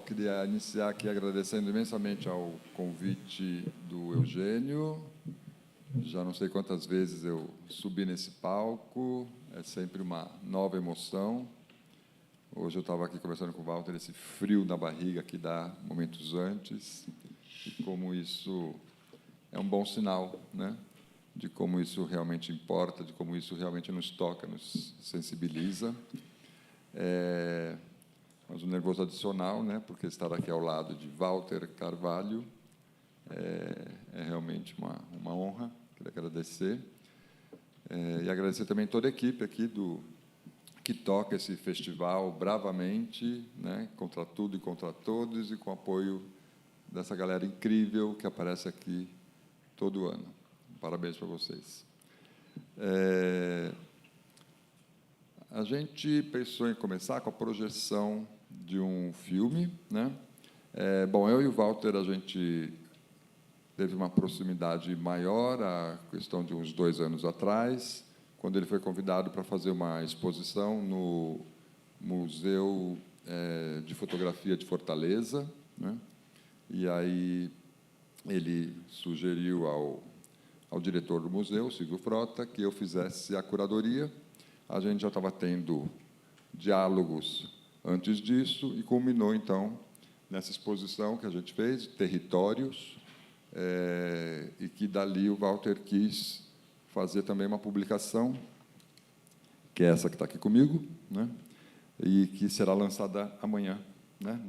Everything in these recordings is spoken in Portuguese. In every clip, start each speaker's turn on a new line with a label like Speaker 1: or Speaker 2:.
Speaker 1: Queria iniciar aqui agradecendo imensamente ao convite do Eugênio. Já não sei quantas vezes eu subi nesse palco, é sempre uma nova emoção. Hoje eu estava aqui conversando com o Walter, esse frio na barriga que dá momentos antes, e como isso é um bom sinal, né? De como isso realmente importa, de como isso realmente nos toca, nos sensibiliza. Mas um nervoso adicional, né? Porque estar aqui ao lado de Walter Carvalho é realmente uma honra. Queria agradecer. E agradecer também toda a equipe aqui que toca esse festival bravamente, né? Contra tudo e contra todos, e com o apoio dessa galera incrível que aparece aqui todo ano. Parabéns para vocês. A gente pensou em começar com a projeção de um filme, né? Bom, eu e o Walter, a gente teve uma proximidade maior, a questão de uns 2 anos atrás, quando ele foi convidado para fazer uma exposição no Museu de Fotografia de Fortaleza, né? E aí ele sugeriu ao diretor do museu, Silvio Frota, que eu fizesse a curadoria. A gente já estava tendo diálogos antes disso e culminou, então, nessa exposição que a gente fez, Territórios, e que, dali, o Walter quis fazer também uma publicação, que é essa que está aqui comigo, né? E que será lançada amanhã, né?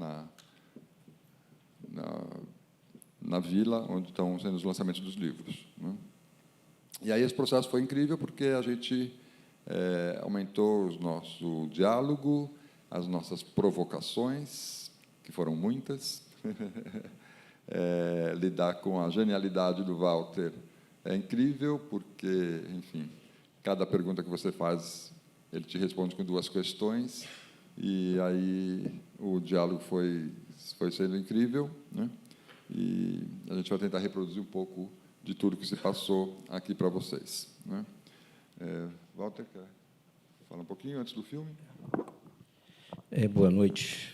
Speaker 1: Na vila, onde estão sendo os lançamentos dos livros, né? E aí esse processo foi incrível, porque a gente aumentou o nosso diálogo, as nossas provocações, que foram muitas. Lidar com a genialidade do Walter é incrível, porque, enfim, cada pergunta que você faz, ele te responde com 2 questões, e aí o diálogo foi sendo incrível, né? E a gente vai tentar reproduzir um pouco de tudo que se passou aqui para vocês, né? Walter, quer falar um pouquinho antes do filme?
Speaker 2: Boa noite.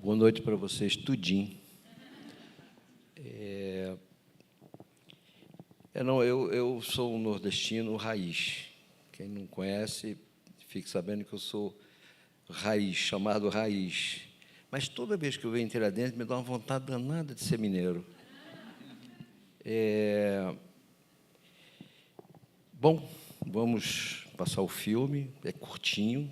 Speaker 2: Boa noite para vocês, tudinho. Eu sou um nordestino raiz. Quem não conhece, fique sabendo que eu sou raiz, chamado raiz. Mas toda vez que eu venho Tiradentes, me dá uma vontade danada de ser mineiro. Bom, vamos passar o filme, é curtinho.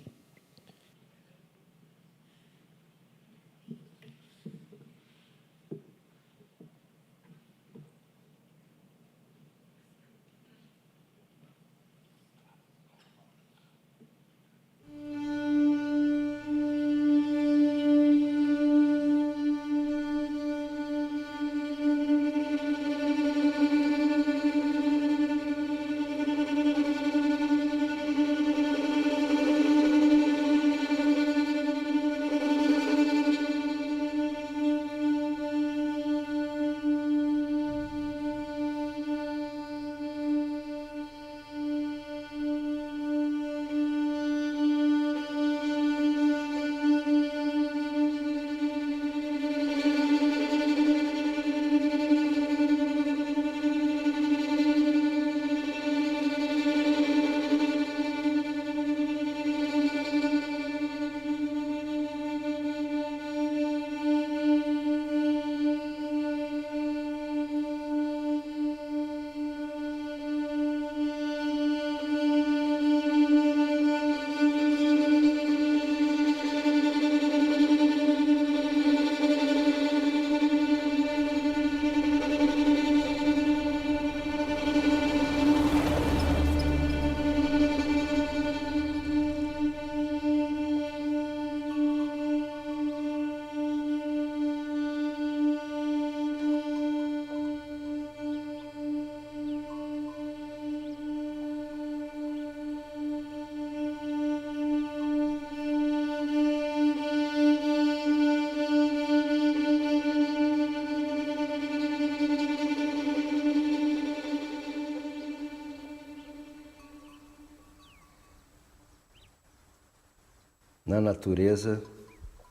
Speaker 2: Na natureza,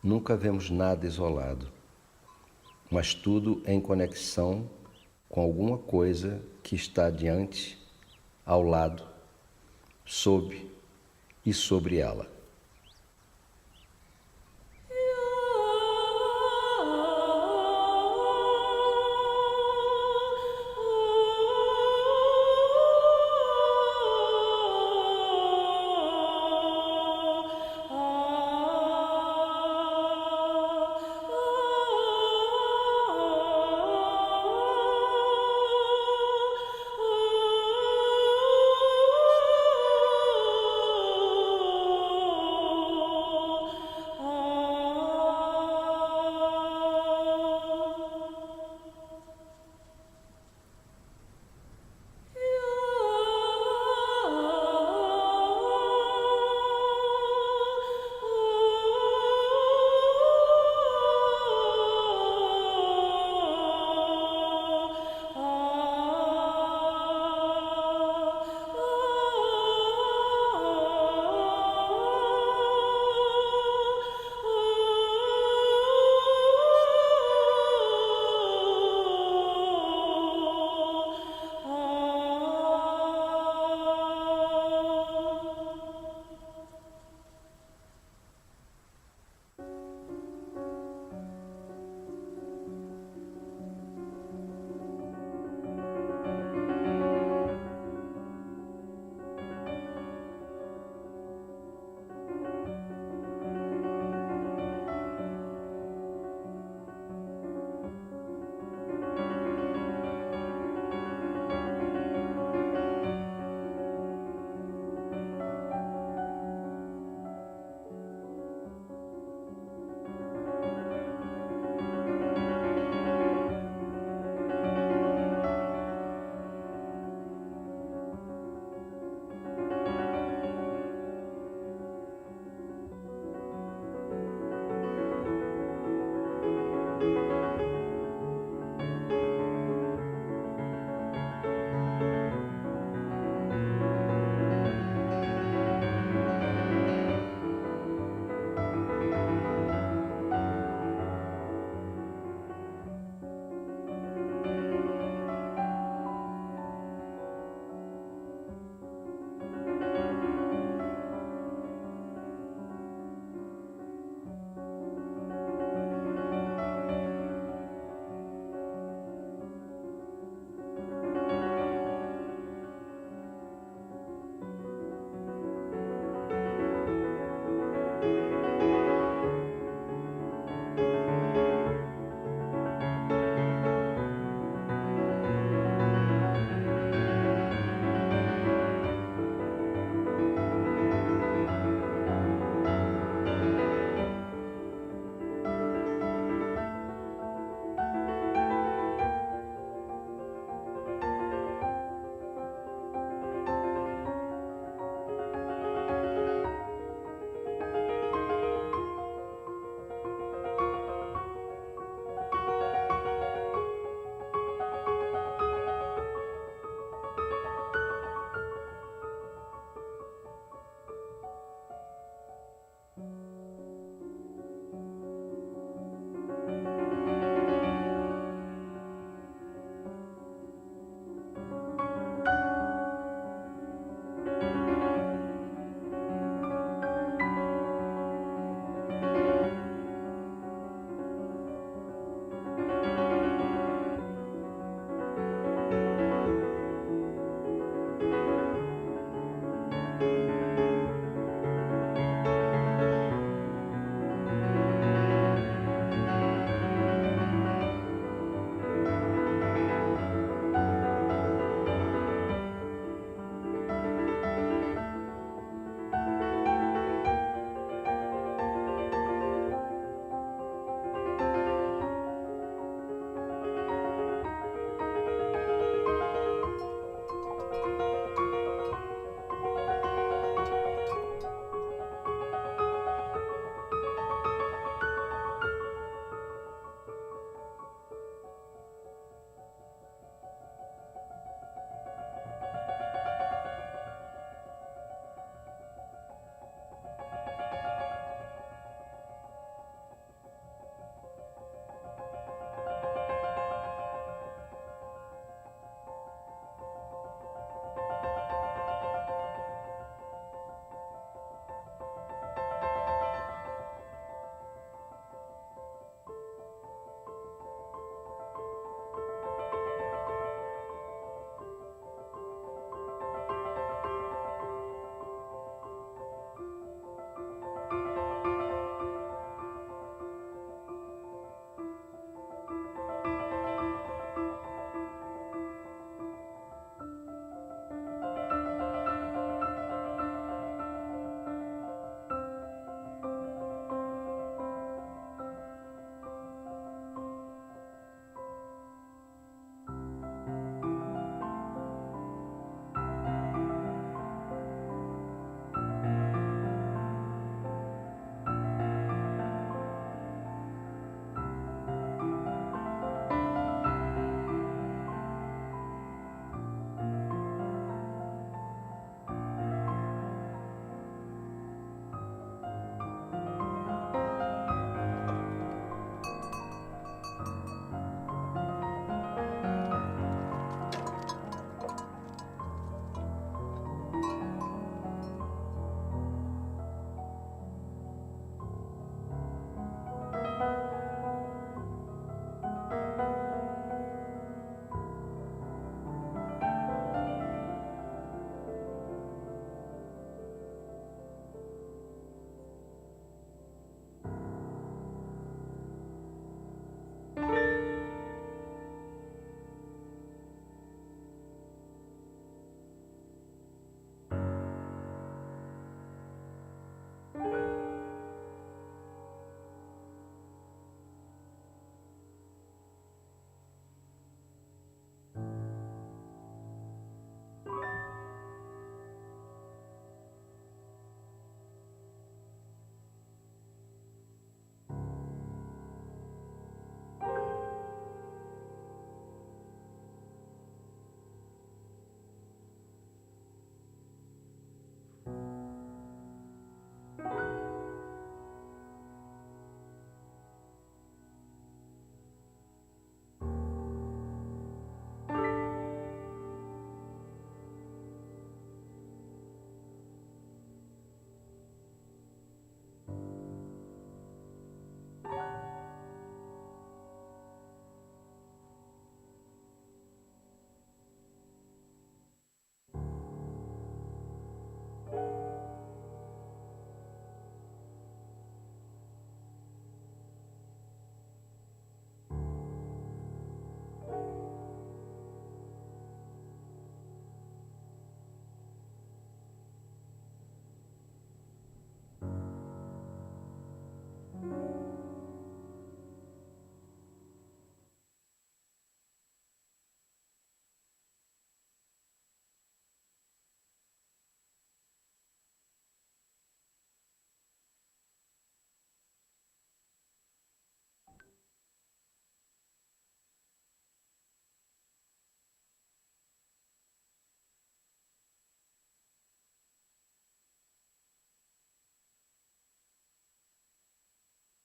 Speaker 2: Nunca vemos nada isolado, mas tudo em conexão com alguma coisa que está diante, ao lado, sob e sobre ela.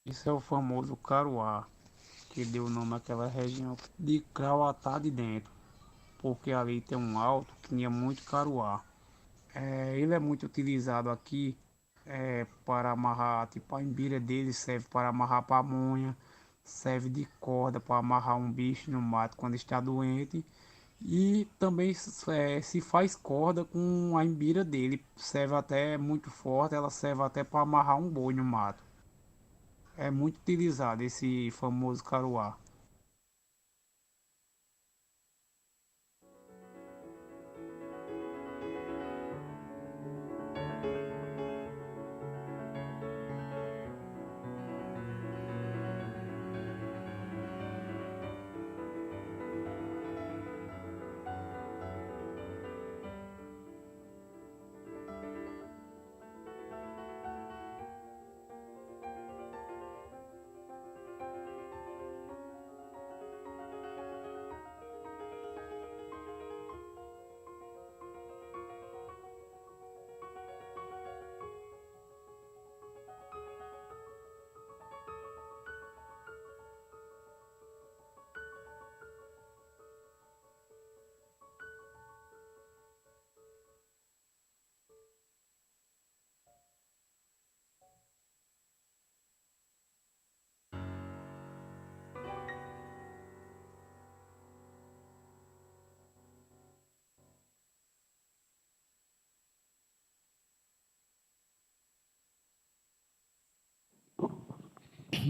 Speaker 3: Isso é o famoso Caruá, que deu o nome àquela região de Crauatá de dentro, porque ali tem um alto que tinha muito caruá. Ele é muito utilizado aqui para amarrar, tipo a embira dele serve para amarrar pamonha, serve de corda para amarrar um bicho no mato quando está doente. E também se faz corda com a embira dele, serve até muito forte, ela serve até para amarrar um boi no mato. É muito utilizado esse famoso caruá.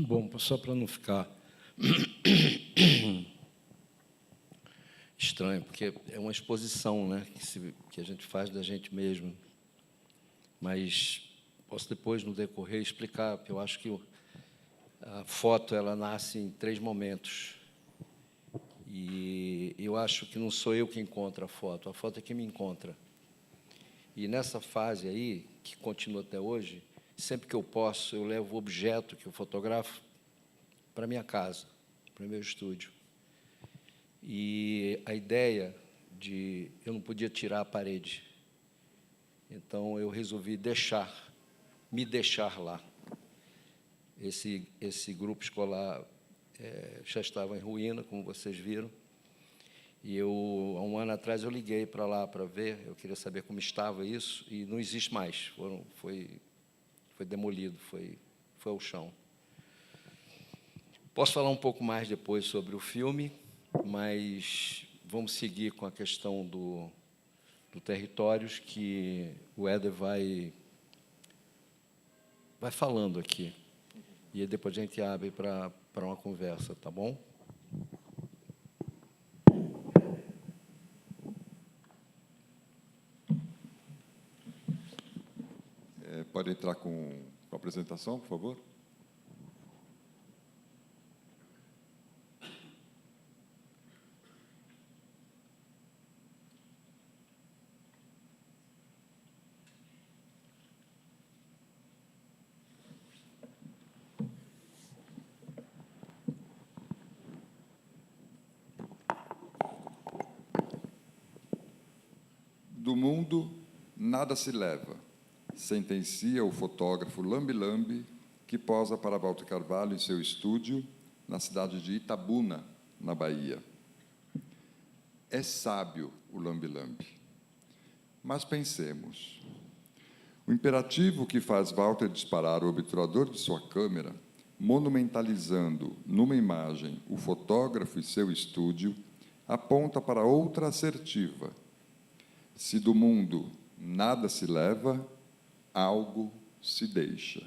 Speaker 2: Bom, só para não ficar estranho, porque é uma exposição, né, que a gente faz da gente mesmo. Mas posso depois, no decorrer, explicar, porque eu acho que a foto ela nasce em 3 momentos. E eu acho que não sou eu que encontro a foto é que me encontra. E nessa fase aí, que continua até hoje, sempre que eu posso, eu levo o objeto que eu fotografo para minha casa, para o meu estúdio. E a ideia de... eu não podia tirar a parede. Então, eu resolvi me deixar lá. Esse grupo escolar já estava em ruína, como vocês viram. E eu, há um ano atrás, eu liguei para lá para ver, eu queria saber como estava isso, e não existe mais. Foi demolido, foi ao chão. Posso falar um pouco mais depois sobre o filme, mas vamos seguir com a questão do territórios, que o Éder vai falando aqui. E aí depois a gente abre para uma conversa, tá bom?
Speaker 1: Pode entrar com a apresentação, por favor? Do mundo, nada se leva, sentencia o fotógrafo Lambi Lambi, que posa para Walter Carvalho em seu estúdio, na cidade de Itabuna, na Bahia. É sábio o Lambi Lambi. Mas pensemos. O imperativo que faz Walter disparar o obturador de sua câmera, monumentalizando numa imagem o fotógrafo e seu estúdio, aponta para outra assertiva. Se do mundo nada se leva, algo se deixa.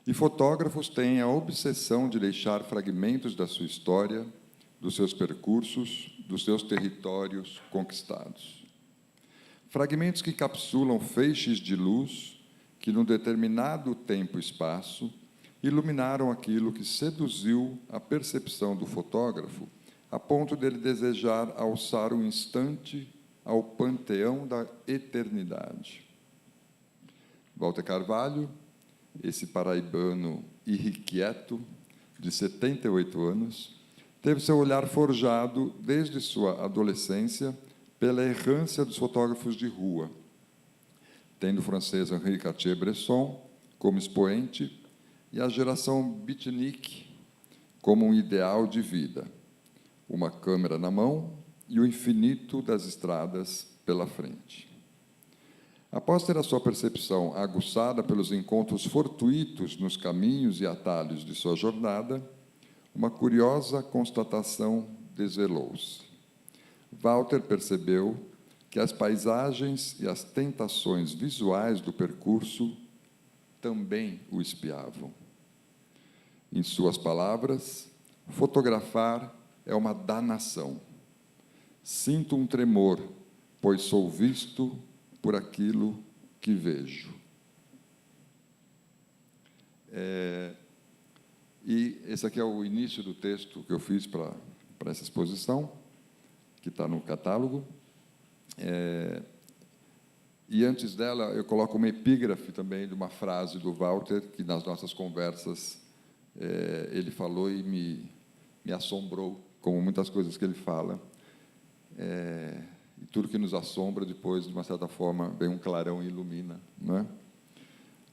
Speaker 1: E fotógrafos têm a obsessão de deixar fragmentos da sua história, dos seus percursos, dos seus territórios conquistados. Fragmentos que encapsulam feixes de luz que, num determinado tempo e espaço, iluminaram aquilo que seduziu a percepção do fotógrafo, a ponto dele desejar alçar um instante ao panteão da eternidade. Walter Carvalho, esse paraibano irrequieto, de 78 anos, teve seu olhar forjado desde sua adolescência pela errância dos fotógrafos de rua, tendo o francês Henri Cartier-Bresson como expoente, e a geração beatnik como um ideal de vida, uma câmera na mão e o infinito das estradas pela frente. Após ter a sua percepção aguçada pelos encontros fortuitos nos caminhos e atalhos de sua jornada, uma curiosa constatação desvelou-se. Walter percebeu que as paisagens e as tentações visuais do percurso também o espiavam. Em suas palavras, fotografar é uma danação. Sinto um tremor, pois sou visto por aquilo que vejo. E esse aqui é o início do texto que eu fiz para essa exposição, que está no catálogo. E antes dela, eu coloco uma epígrafe também de uma frase do Walter, que nas nossas conversas ele falou e me assombrou, como muitas coisas que ele fala. E tudo que nos assombra, depois, de uma certa forma, vem um clarão e ilumina, não é?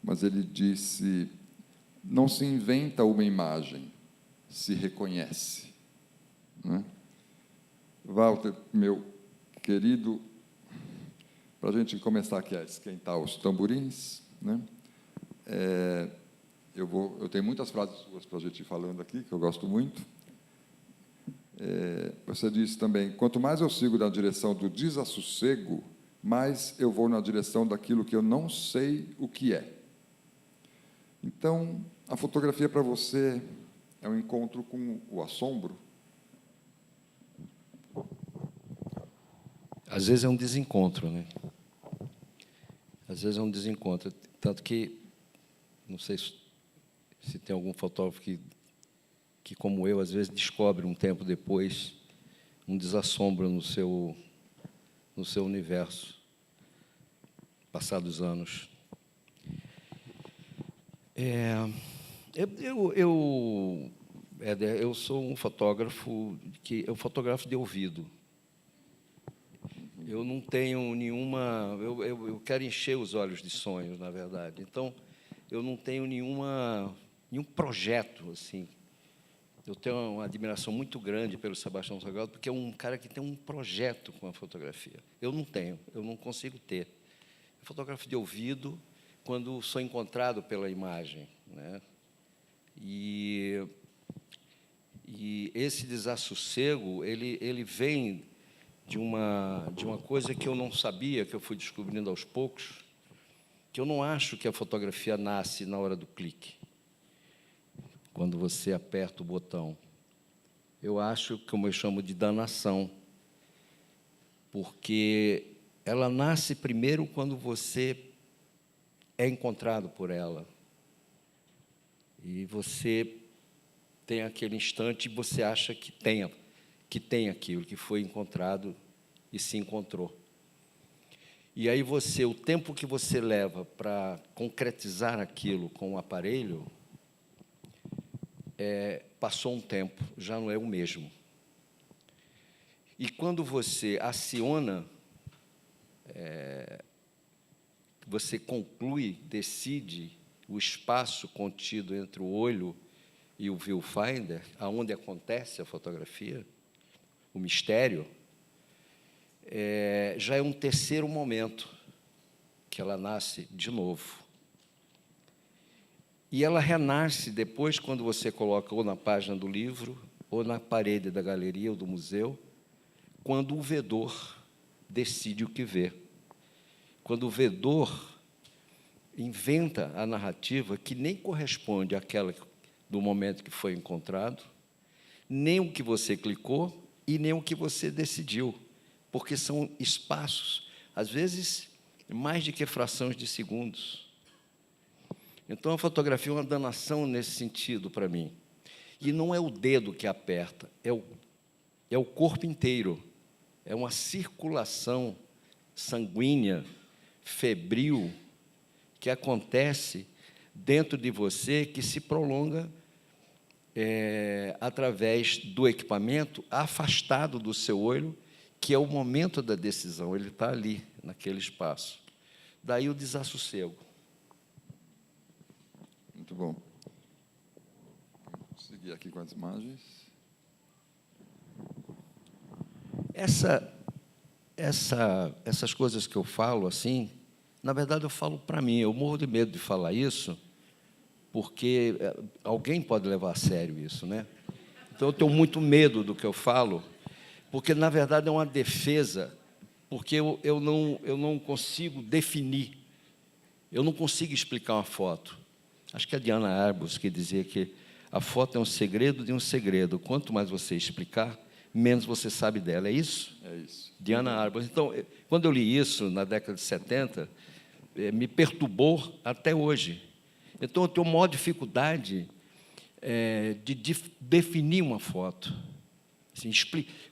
Speaker 1: Mas ele disse: não se inventa uma imagem, se reconhece. Não é? Walter, meu querido, para a gente começar aqui a esquentar os tamborins, né? Eu tenho muitas frases suas para a gente ir falando aqui, que eu gosto muito. Você disse também: quanto mais eu sigo na direção do desassossego, mais eu vou na direção daquilo que eu não sei o que é. Então, a fotografia para você é um encontro com o assombro?
Speaker 2: Às vezes é um desencontro, né? Às vezes é um desencontro. Tanto que, não sei se tem algum fotógrafo que, como eu, às vezes descobre um tempo depois um desassombro no seu universo, passados anos. Eu sou um fotógrafo eu fotografo de ouvido. Eu não tenho nenhuma... Eu quero encher os olhos de sonhos, na verdade. Então, eu não tenho nenhum projeto, assim. Eu tenho uma admiração muito grande pelo Sebastião Salgado, porque é um cara que tem um projeto com a fotografia. Eu não tenho, eu não consigo ter. Eu fotografo de ouvido quando sou encontrado pela imagem, né? E esse desassossego, ele vem de uma coisa que eu não sabia, que eu fui descobrindo aos poucos, que eu não acho que a fotografia nasce na hora do clique, quando você aperta o botão. Eu acho, como eu chamo de danação, porque ela nasce primeiro quando você é encontrado por ela. E você tem aquele instante e você acha que tem aquilo, que foi encontrado e se encontrou. E aí o tempo que você leva para concretizar aquilo com o aparelho, passou um tempo, já não é o mesmo. E quando você aciona, você conclui, decide o espaço contido entre o olho e o viewfinder, aonde acontece a fotografia, o mistério, já é um terceiro momento que ela nasce de novo. E ela renasce depois, quando você coloca ou na página do livro, ou na parede da galeria ou do museu, quando o vedor decide o que vê. Quando o vedor inventa a narrativa que nem corresponde àquela do momento que foi encontrado, nem o que você clicou e nem o que você decidiu, porque são espaços, às vezes, mais de que frações de segundos. Então, a fotografia é uma danação nesse sentido para mim. E não é o dedo que aperta, é o corpo inteiro. É uma circulação sanguínea, febril, que acontece dentro de você, que se prolonga através do equipamento, afastado do seu olho, que é o momento da decisão, ele está ali, naquele espaço. Daí o desassossego.
Speaker 1: Muito bom. Seguir aqui com as imagens.
Speaker 2: Essas coisas que eu falo, assim, na verdade, eu falo para mim. Eu morro de medo de falar isso, porque alguém pode levar a sério isso, né? Então, eu tenho muito medo do que eu falo, porque, na verdade, é uma defesa, porque eu não consigo definir, eu não consigo explicar uma foto. Acho que é a Diana Arbus que dizia que a foto é um segredo de um segredo. Quanto mais você explicar, menos você sabe dela. É isso?
Speaker 1: É isso.
Speaker 2: Diana Arbus. Então, quando eu li isso na década de 70, me perturbou até hoje. Então, eu tenho uma maior dificuldade de definir uma foto. Assim,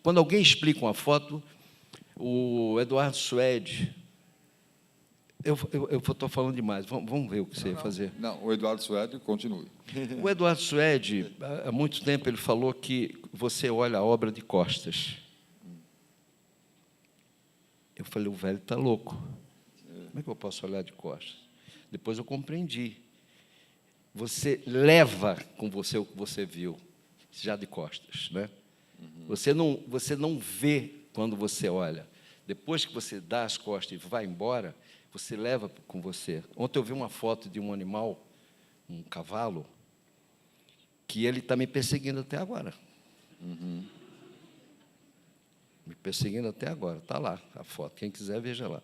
Speaker 2: quando alguém explica uma foto, o Eduardo Suede... Eu estou falando demais, vamos ver o que você ia fazer.
Speaker 1: Não, o Eduardo Suede, continue.
Speaker 2: O Eduardo Suede, há muito tempo, ele falou que você olha a obra de costas. Eu falei, o velho está louco. Como é que eu posso olhar de costas? Depois eu compreendi. Você leva com você o que você viu, já de costas, né? Você não vê quando você olha. Depois que você dá as costas e vai embora, você leva com você. Ontem eu vi uma foto de um animal, um cavalo, que ele está me perseguindo até agora. Me perseguindo até agora. Está lá a foto. Quem quiser, veja lá.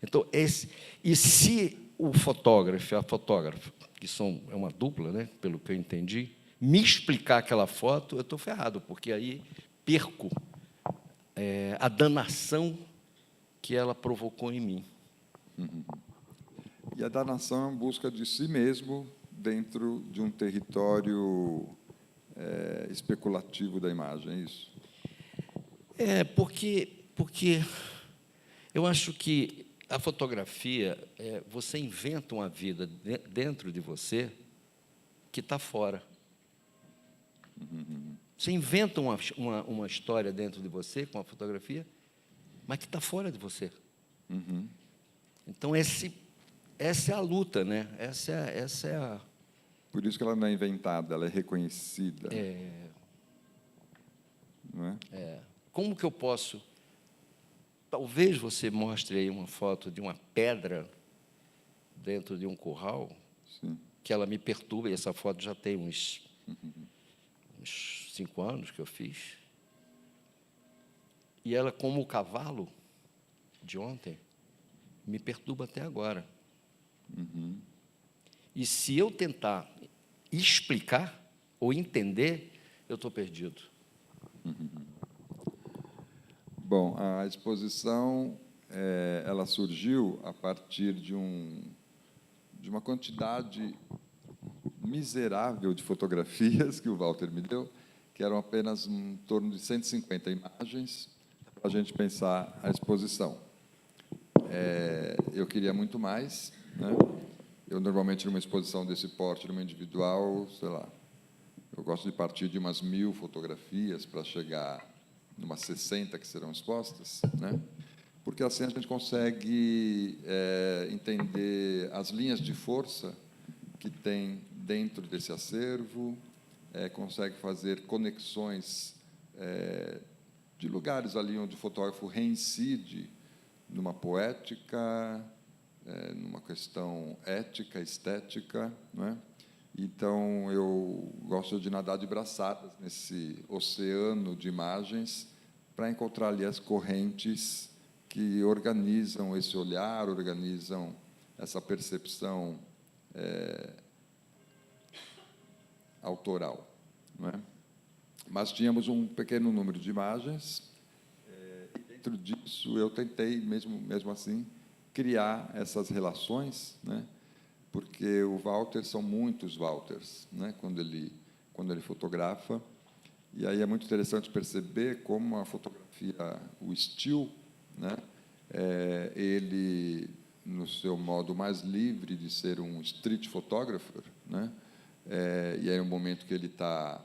Speaker 2: Então, e se o fotógrafo e a fotógrafa, que é uma dupla, né, pelo que eu entendi, me explicar aquela foto, eu estou ferrado, porque aí perco a danação que ela provocou em mim.
Speaker 1: E a danação é uma busca de si mesmo dentro de um território especulativo da imagem, é isso?
Speaker 2: Porque eu acho que a fotografia, você inventa uma vida dentro de você que está fora. Você inventa uma história dentro de você com a fotografia, mas que está fora de você. Então, essa é a luta, né? Essa é a...
Speaker 1: Por isso que ela não é inventada, ela é reconhecida. Não é?
Speaker 2: Como que eu posso... Talvez você mostre aí uma foto de uma pedra dentro de um curral,
Speaker 1: Sim.
Speaker 2: que ela me perturba, e essa foto já tem uns 5 anos que eu fiz. E ela, como o cavalo de ontem, me perturba até agora. E se eu tentar explicar ou entender, eu estou perdido.
Speaker 1: Bom, a exposição ela surgiu a partir de uma quantidade miserável de fotografias que o Walter me deu, que eram apenas em torno de 150 imagens, para a gente pensar a exposição. Eu queria muito mais, né? Eu, normalmente, numa exposição desse porte, numa individual, sei lá, eu gosto de partir de umas 1000 fotografias para chegar numas 60 que serão expostas, né? Porque assim a gente consegue entender as linhas de força que tem dentro desse acervo, consegue fazer conexões de lugares ali onde o fotógrafo reincide numa poética, numa questão ética, estética, não é? Então, eu gosto de nadar de braçadas nesse oceano de imagens para encontrar ali as correntes que organizam esse olhar, organizam essa percepção autoral, não é? Mas tínhamos um pequeno número de imagens, e dentro disso eu tentei, mesmo assim, criar essas relações, né? Porque o Walter, são muitos Walters, né? Quando ele fotografa, e aí é muito interessante perceber como a fotografia, o still, né? Ele, no seu modo mais livre de ser um street photographer, né? E aí é um momento que ele está,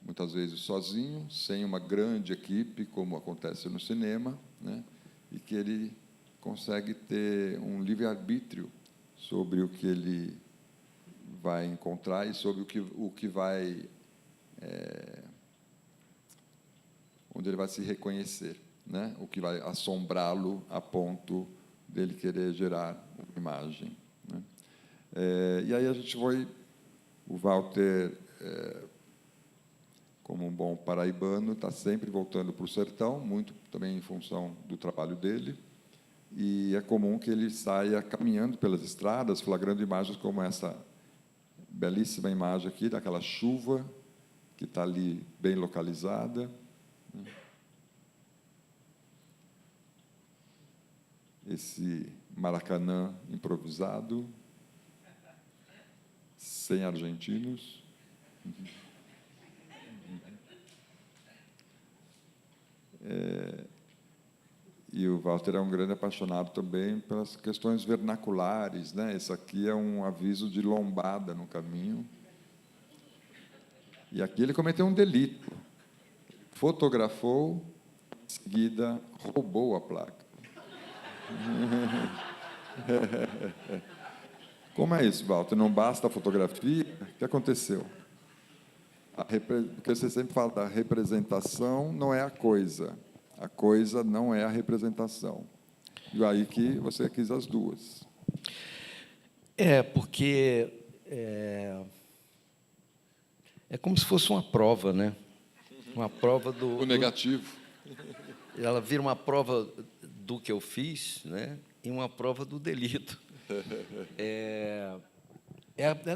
Speaker 1: muitas vezes, sozinho, sem uma grande equipe, como acontece no cinema, né? E que ele consegue ter um livre-arbítrio sobre o que ele vai encontrar e sobre o que vai onde ele vai se reconhecer, né? O que vai assombrá-lo a ponto dele querer gerar uma imagem, né? E aí a gente foi, o Walter, como um bom paraibano, está sempre voltando para o sertão, muito também em função do trabalho dele, e é comum que ele saia caminhando pelas estradas, flagrando imagens como essa belíssima imagem aqui, daquela chuva que está ali bem localizada, né? Esse Maracanã improvisado, sem argentinos. E o Walter é um grande apaixonado também pelas questões vernaculares, né? Esse aqui é um aviso de lombada no caminho. E aqui ele cometeu um delito. Fotografou, em seguida roubou a placa. Como é isso, Walter? Não basta a fotografia? O que aconteceu? Porque você sempre fala da representação, não é a coisa não é a representação. E aí que você quis as duas.
Speaker 2: Porque é como se fosse uma prova, né? Uma prova
Speaker 1: O negativo.
Speaker 2: Ela vira uma prova do que eu fiz, né? E uma prova do delito.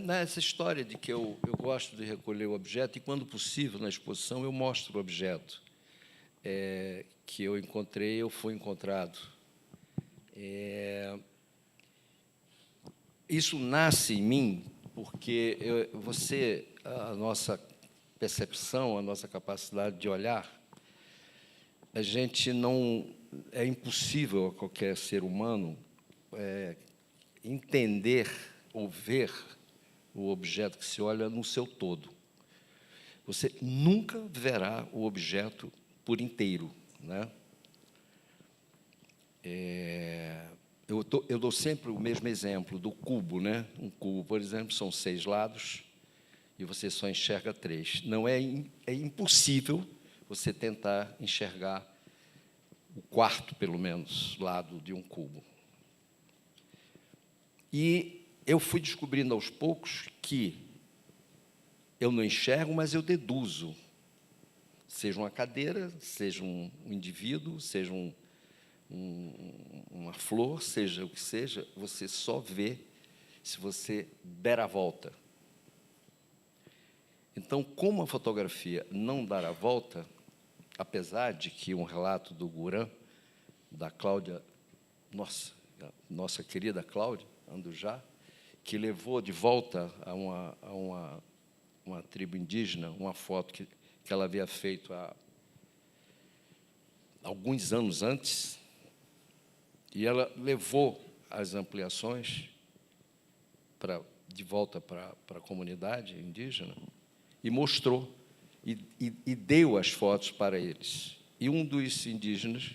Speaker 2: Nessa história de que eu gosto de recolher o objeto e, quando possível, na exposição, eu mostro o objeto que eu encontrei, eu fui encontrado. Isso nasce em mim porque a nossa percepção, a nossa capacidade de olhar, a gente não... É impossível a qualquer ser humano entender ou ver o objeto que se olha no seu todo. Você nunca verá o objeto por inteiro, né? Eu dou sempre o mesmo exemplo do cubo, né? Um cubo, por exemplo, são 6 lados e você só enxerga 3. Não é impossível você tentar enxergar o quarto, pelo menos, lado de um cubo. E eu fui descobrindo aos poucos que eu não enxergo, mas eu deduzo. Seja uma cadeira, seja um indivíduo, seja uma flor, seja o que seja, você só vê se você der a volta. Então, como a fotografia não dá a volta, apesar de que um relato do Guran, da Cláudia, nossa querida Cláudia Andujá, que levou de volta a uma tribo indígena uma foto que ela havia feito há alguns anos antes, e ela levou as ampliações de volta para a comunidade indígena e mostrou, e deu as fotos para eles. E um dos indígenas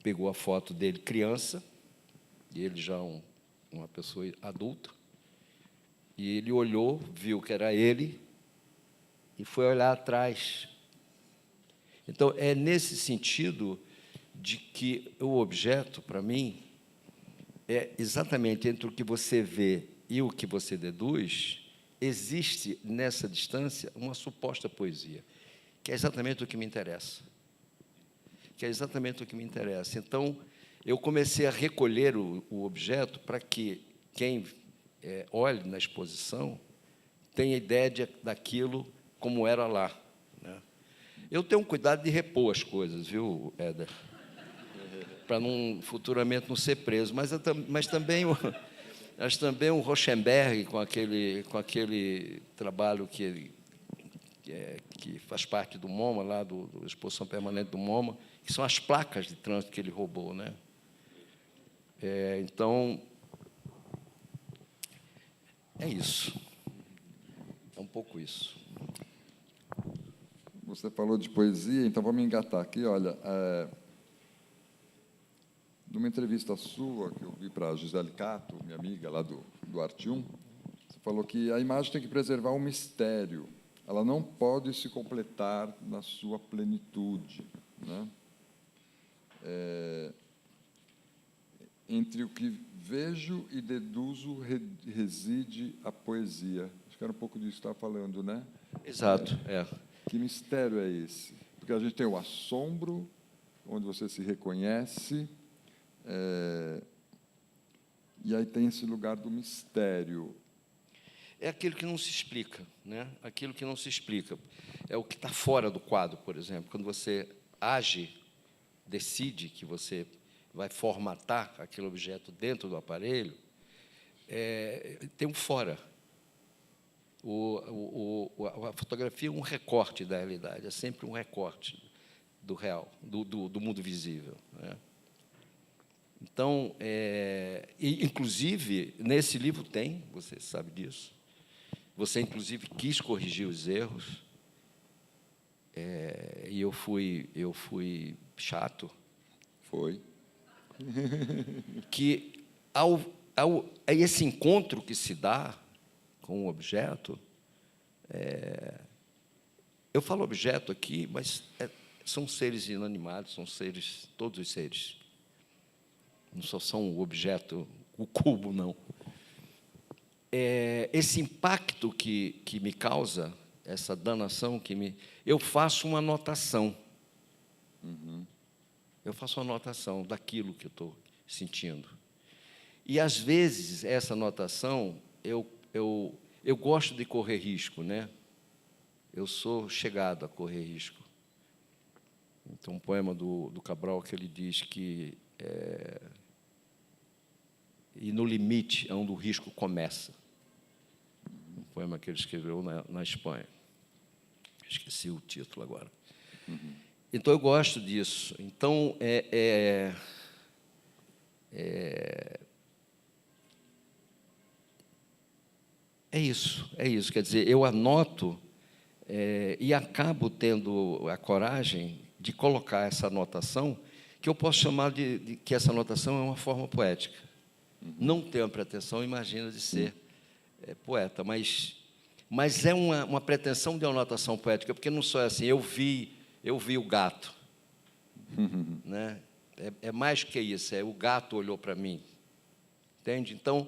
Speaker 2: pegou a foto dele criança, e ele já uma pessoa adulta, e ele olhou, viu que era ele, e foi olhar atrás. Então, é nesse sentido de que o objeto, para mim, é exatamente entre o que você vê e o que você deduz, existe, nessa distância, uma suposta poesia, que é exatamente o que me interessa. Então, eu comecei a recolher o objeto para que quem olhe na exposição tenha ideia daquilo como era lá, né? Eu tenho um cuidado de repor as coisas, viu, Éder? Para futuramente não ser preso. Mas também o Rauschenberg, com aquele trabalho que faz parte do MoMA, lá da exposição permanente do MoMA, que são as placas de trânsito que ele roubou, né? Então, é isso. É um pouco isso.
Speaker 1: Você falou de poesia, então vamos engatar aqui. Olha, numa entrevista sua, que eu vi para a Gisele Cato, minha amiga lá do Arte 1, você falou que a imagem tem que preservar o mistério. ela não pode se completar na sua plenitude, né? Entre o que vejo e deduzo reside a poesia. Acho que era um pouco disso que estava falando, né?
Speaker 2: Exato,
Speaker 1: Que mistério é esse? Porque a gente tem o assombro, onde você se reconhece, e aí tem esse lugar do mistério.
Speaker 2: É aquilo que não se explica, né? Aquilo que não se explica. É o que está fora do quadro, por exemplo. Quando você age, decide que você vai formatar aquele objeto dentro do aparelho, tem um fora. A fotografia é um recorte da realidade, é sempre um recorte do real, do mundo visível, né? Então, inclusive, nesse livro tem, você sabe disso, você, inclusive, quis corrigir os erros, e eu fui chato.
Speaker 1: Foi.
Speaker 2: Que, a esse encontro que se dá com o objeto, eu falo objeto aqui, mas são seres inanimados, são seres, todos os seres. Não só são o objeto, o cubo, não. Esse impacto que me causa, essa danação eu faço uma anotação. Eu faço uma anotação daquilo que eu estou sentindo. E, às vezes, essa anotação, eu gosto de correr risco, né? Eu sou chegado a correr risco. Então, um poema do Cabral que ele diz que e no limite é onde o risco começa. Um poema que ele escreveu na Espanha. Esqueci o título agora. Então, eu gosto disso. Então, é isso. Quer dizer, eu anoto e acabo tendo a coragem de colocar essa anotação, que eu posso chamar de que essa anotação é uma forma poética. Não tenho a pretensão, imagina, de ser poeta, mas é uma pretensão de uma anotação poética, porque não só é assim, eu vi o gato. Né? É mais que isso, o gato olhou para mim. Entende? Então,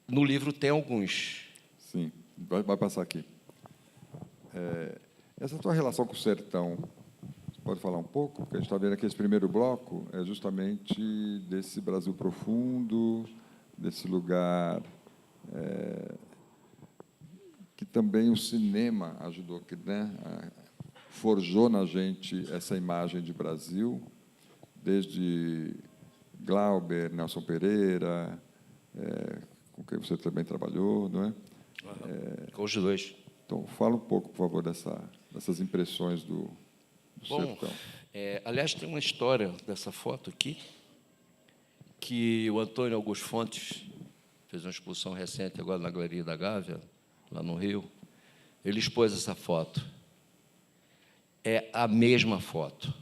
Speaker 2: no livro tem alguns.
Speaker 1: Sim, vai passar aqui. Essa tua relação com o sertão, você pode falar um pouco? Porque a gente está vendo aqui esse primeiro bloco, é justamente desse Brasil profundo, desse lugar que também o cinema ajudou, que, né, forjou na gente essa imagem de Brasil, desde Glauber, Nelson Pereira, com quem você também trabalhou, não é?
Speaker 2: Com os dois.
Speaker 1: Então, fala um pouco, por favor, dessas impressões do sertão.
Speaker 2: Aliás, tem uma história dessa foto aqui, que o Antônio Augusto Fontes fez uma exposição recente agora na Galeria da Gávea, lá no Rio. Ele expôs essa foto. É a mesma foto.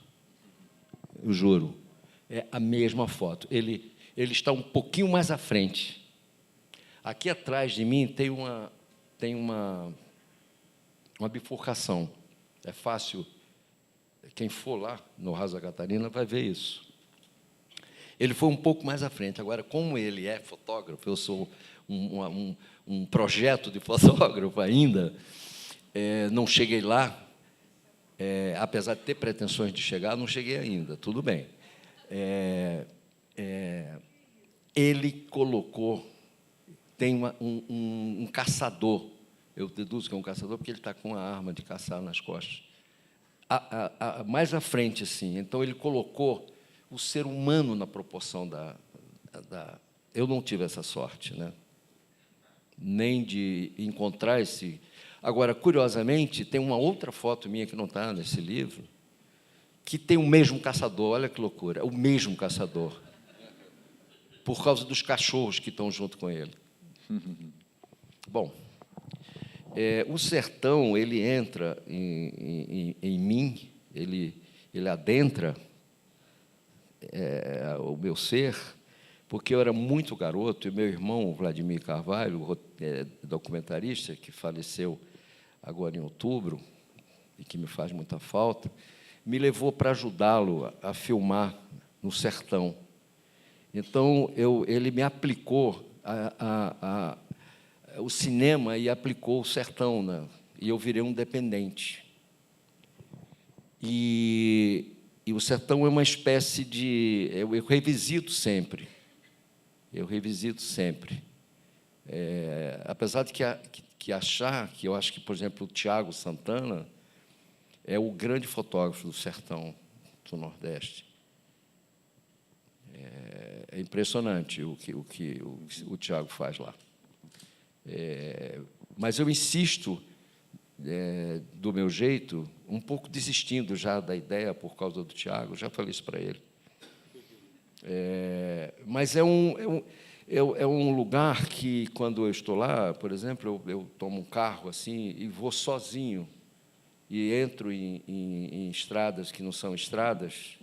Speaker 2: Eu juro. É a mesma foto. Ele está um pouquinho mais à frente. Aqui atrás de mim tem uma bifurcação. É fácil. Quem for lá no Raso da Catarina vai ver isso. Ele foi um pouco mais à frente. Agora, como ele é fotógrafo, eu sou um projeto de fotógrafo ainda, não cheguei lá, apesar de ter pretensões de chegar, não cheguei ainda, tudo bem. Ele colocou, tem um caçador, eu deduzo que é um caçador, porque ele está com uma arma de caçar nas costas, mais à frente, assim. Então, ele colocou o ser humano na proporção da... Eu não tive essa sorte, né? Nem de encontrar esse... Agora, curiosamente, tem uma outra foto minha que não está nesse livro, que tem o mesmo caçador, olha que loucura, o mesmo caçador, por causa dos cachorros que estão junto com ele. Bom, o sertão, ele entra em mim, ele adentra o meu ser, porque eu era muito garoto, e meu irmão, Vladimir Carvalho, documentarista, que faleceu agora em outubro, e que me faz muita falta, me levou para ajudá-lo a filmar no sertão. Então, ele me aplicou o cinema e aplicou o sertão, né? E eu virei um dependente. E o sertão é uma espécie de... Eu revisito sempre. Eu revisito sempre. Apesar de que eu acho que, por exemplo, o Tiago Santana é o grande fotógrafo do sertão do Nordeste. É impressionante o que o Tiago faz lá. Mas eu insisto, do meu jeito, um pouco desistindo já da ideia por causa do Tiago, já falei isso para ele. Mas é um lugar que, quando eu estou lá, por exemplo, eu tomo um carro assim e vou sozinho, e entro em estradas que não são estradas,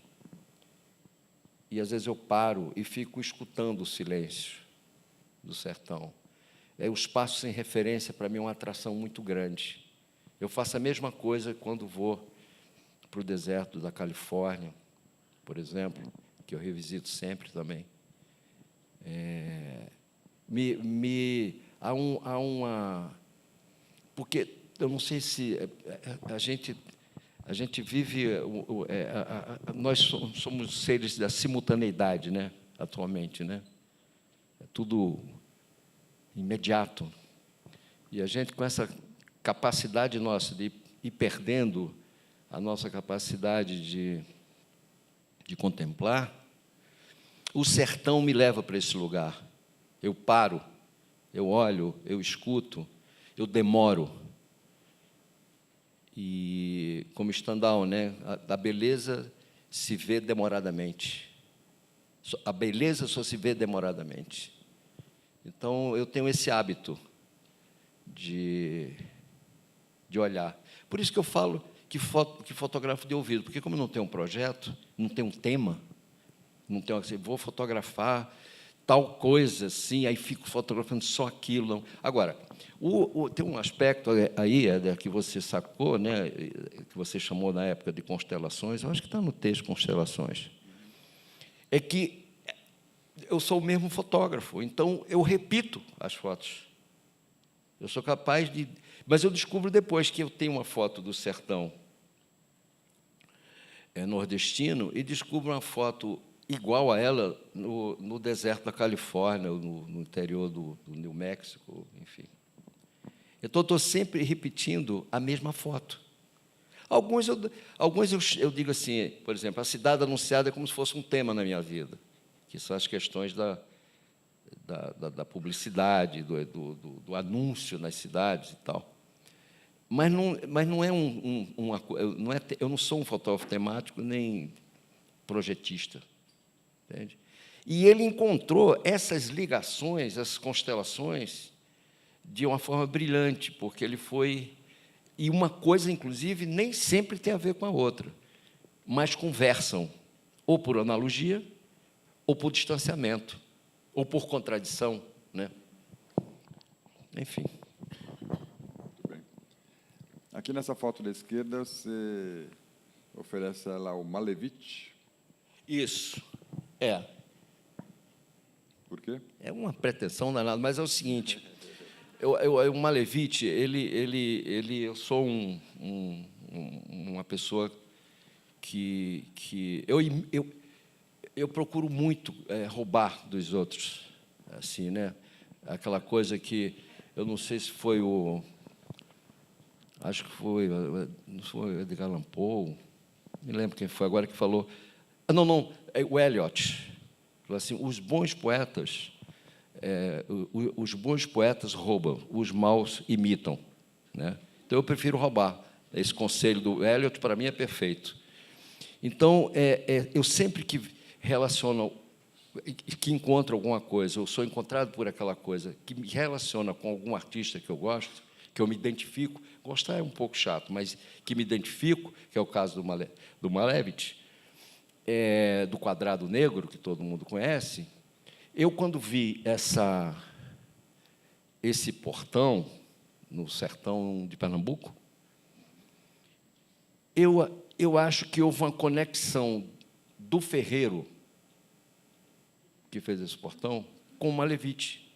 Speaker 2: e, às vezes, eu paro e fico escutando o silêncio do sertão. O espaço sem referência, para mim, é uma atração muito grande. Eu faço a mesma coisa quando vou para o deserto da Califórnia, por exemplo, que eu revisito sempre também. Há uma... Porque eu não sei se a gente vive... nós somos seres da simultaneidade, né, atualmente, né? É tudo imediato. E a gente, com essa capacidade nossa de ir perdendo a nossa capacidade de contemplar, o sertão me leva para esse lugar. Eu paro, eu olho, eu escuto, eu demoro. E, como Stendhal, né, a beleza se vê demoradamente. A beleza só se vê demoradamente. Então, eu tenho esse hábito de olhar. Por isso que eu falo que fotografo de ouvido, porque, como não tem um projeto, não tem um tema, não tem assim, vou fotografar tal coisa, assim, aí fico fotografando só aquilo. Não. Agora, tem um aspecto aí, que você sacou, né, que você chamou na época de constelações, eu acho que está no texto Constelações, é que eu sou o mesmo fotógrafo, então eu repito as fotos. Eu sou capaz de... Mas eu descubro depois que eu tenho uma foto do sertão nordestino e descubro uma foto igual a ela no deserto da Califórnia, no interior do New México, enfim. Então, estou sempre repetindo a mesma foto. Alguns eu digo assim, por exemplo, a cidade anunciada é como se fosse um tema na minha vida, que são as questões da publicidade, do anúncio nas cidades e tal. Mas não é eu não sou um fotógrafo temático nem projetista, entende? E ele encontrou essas ligações, essas constelações, de uma forma brilhante, porque ele foi... E uma coisa, inclusive, nem sempre tem a ver com a outra, mas conversam, ou por analogia, ou por distanciamento, ou por contradição, né? Enfim.
Speaker 1: Muito bem. Aqui nessa foto da esquerda, você oferece ela ao Malevich.
Speaker 2: Isso.
Speaker 1: Por quê?
Speaker 2: É uma pretensão danada, mas é o seguinte, o Malevich, eu sou uma pessoa que eu procuro muito roubar dos outros, assim, né? Aquela coisa que eu não sei se foi acho que foi, não foi o Edgar Allan Poe, me lembro quem foi agora que falou. Não, é o Eliot. Falou assim: os bons poetas roubam, os maus imitam, né? Então eu prefiro roubar. Esse conselho do Eliot para mim é perfeito. Então eu sempre que relaciono, que encontro alguma coisa, eu sou encontrado por aquela coisa que me relaciona com algum artista que eu gosto, que eu me identifico. Gostar é um pouco chato, mas que me identifico, que é o caso do Malevich, do Quadrado Negro, que todo mundo conhece. Eu, quando vi esse portão, no sertão de Pernambuco. Eu acho que houve uma conexão do ferreiro que fez esse portão com o Malevite.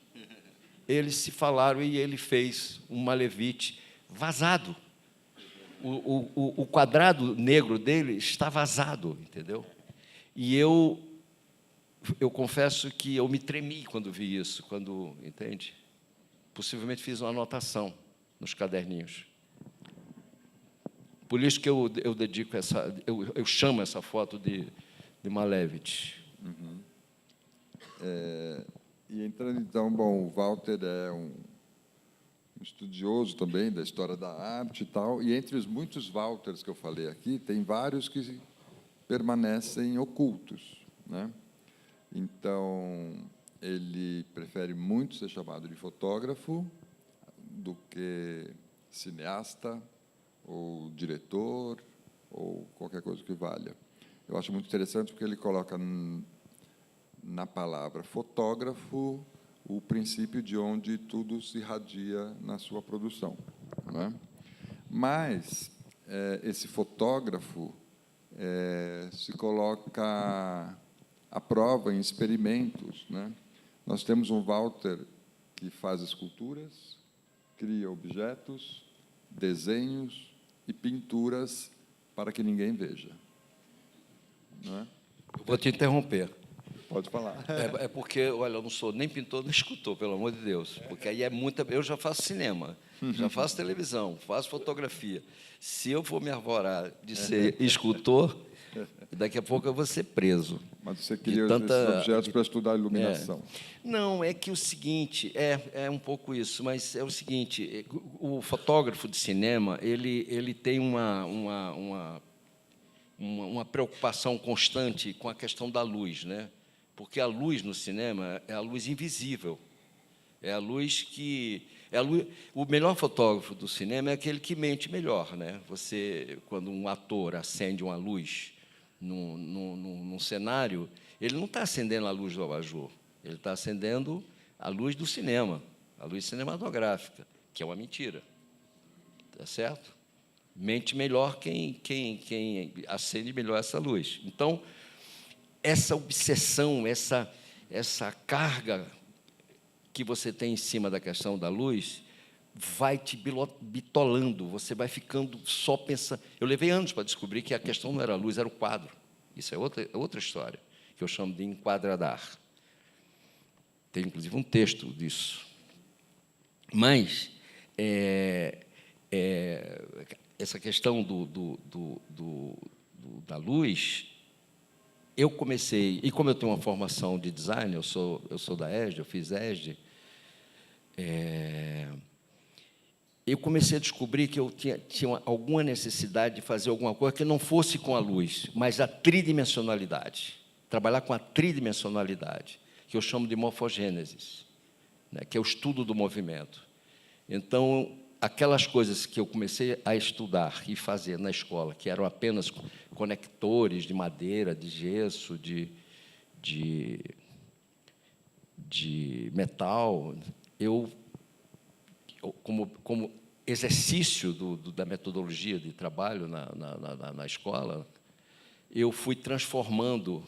Speaker 2: Eles se falaram e ele fez um Malevite vazado. O quadrado negro dele está vazado, entendeu? E eu confesso que eu me tremi quando vi isso, entende? Possivelmente fiz uma anotação nos caderninhos. Por isso que eu dedico eu chamo essa foto de Malevich.
Speaker 1: Uhum. E entrando, então, bom, o Walter é um estudioso também da história da arte e tal, e entre os muitos Walters que eu falei aqui, tem vários que permanecem ocultos, né? Então, ele prefere muito ser chamado de fotógrafo do que cineasta ou diretor ou qualquer coisa que valha. Eu acho muito interessante porque ele coloca na palavra fotógrafo o princípio de onde tudo se irradia na sua produção, né? Mas esse fotógrafo se coloca à prova em experimentos, né? Nós temos um Walter que faz esculturas, cria objetos, desenhos e pinturas para que ninguém veja, não é?
Speaker 2: Eu vou te interromper.
Speaker 1: Pode falar.
Speaker 2: É porque, olha, eu não sou nem pintor nem escultor, pelo amor de Deus, porque aí é muita. Eu já faço cinema, já faço televisão, faço fotografia. Se eu for me arvorar de ser escultor, daqui a pouco eu vou ser preso.
Speaker 1: Mas você queria esses objetos para estudar a iluminação.
Speaker 2: Não, é que o seguinte, é um pouco isso, mas é o seguinte, o fotógrafo de cinema, ele tem uma preocupação constante com a questão da luz, né? Porque a luz no cinema é a luz invisível, é a luz que... o melhor fotógrafo do cinema é aquele que mente melhor, né? Quando um ator acende uma luz num cenário, ele não está acendendo a luz do abajur, ele está acendendo a luz do cinema, a luz cinematográfica, que é uma mentira, tá certo? Mente melhor quem acende melhor essa luz. Então, essa obsessão, essa carga que você tem em cima da questão da luz vai te bitolando, você vai ficando só pensando. Eu levei anos para descobrir que a questão não era a luz, era o quadro. Isso é outra história, que eu chamo de enquadradar. Tem, inclusive, um texto disso. Mas essa questão da luz, eu comecei, e como eu tenho uma formação de design, eu sou da ESD, eu fiz ESD, eu comecei a descobrir que eu tinha alguma necessidade de fazer alguma coisa que não fosse com a luz, mas a tridimensionalidade, trabalhar com a tridimensionalidade, que eu chamo de morfogênese, né, que é o estudo do movimento. Então, aquelas coisas que eu comecei a estudar e fazer na escola, que eram apenas conectores de madeira, de gesso, de metal, como exercício da metodologia de trabalho na escola, eu fui transformando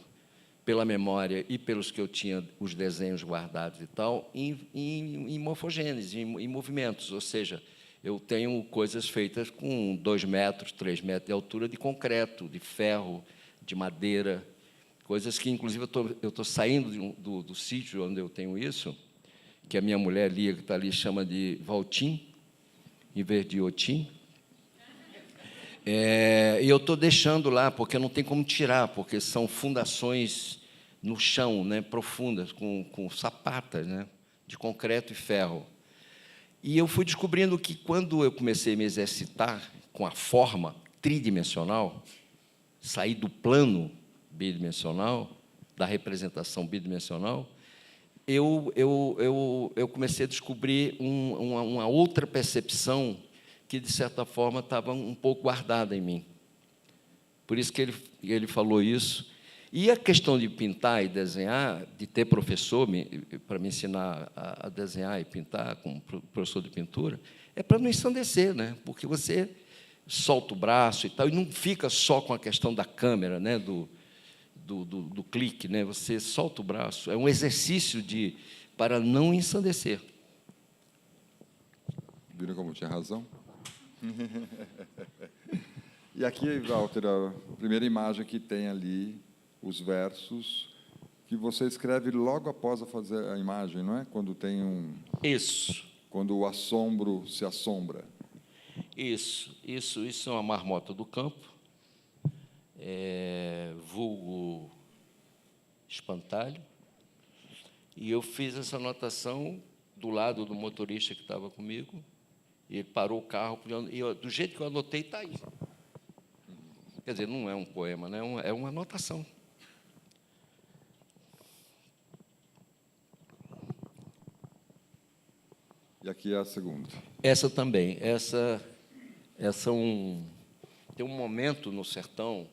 Speaker 2: pela memória e pelos que eu tinha os desenhos guardados e tal, em morfogênese, em movimentos, ou seja, eu tenho coisas feitas com 2 metros, 3 metros de altura de concreto, de ferro, de madeira, coisas que, inclusive, eu estou saindo do sítio onde eu tenho isso, que a minha mulher, Lia, que está ali, chama de Valtim, em vez de Otim. E eu estou deixando lá, porque não tem como tirar, porque são fundações no chão, né, profundas, com sapatas, né, de concreto e ferro. E eu fui descobrindo que, quando eu comecei a me exercitar com a forma tridimensional, sair do plano bidimensional, da representação bidimensional, eu comecei a descobrir uma outra percepção que, de certa forma, estava um pouco guardada em mim. Por isso que ele falou isso. E a questão de pintar e desenhar, de ter professor para me ensinar a desenhar e pintar, como professor de pintura, é para não ensandecer, né? Porque você solta o braço e tal, e não fica só com a questão da câmera, né? Do clique, né? Você solta o braço. É um exercício para não ensandecer.
Speaker 1: Viram como tinha razão? E aqui, Walter, a primeira imagem que tem ali, os versos, que você escreve logo após a fazer a imagem, não é? Quando tem
Speaker 2: Isso,
Speaker 1: quando o assombro se assombra.
Speaker 2: isso é uma marmota do campo, vulgo espantalho, e eu fiz essa anotação do lado do motorista que estava comigo, e ele parou o carro, e do jeito que eu anotei, está aí. Quer dizer, não é um poema, né? É uma anotação.
Speaker 1: E aqui é a segunda.
Speaker 2: Essa também. Tem um momento no sertão,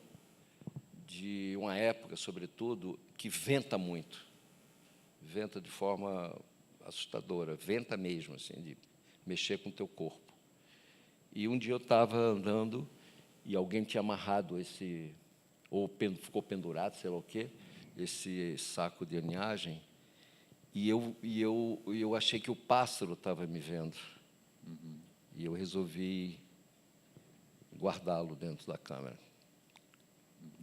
Speaker 2: de uma época, sobretudo, que venta muito. Venta de forma assustadora. Venta mesmo, assim, de mexer com o teu corpo. E um dia eu estava andando e alguém tinha amarrado ou ficou pendurado, sei lá o quê, esse saco de aninhagem, e eu achei que o pássaro estava me vendo. E eu resolvi guardá-lo dentro da câmera.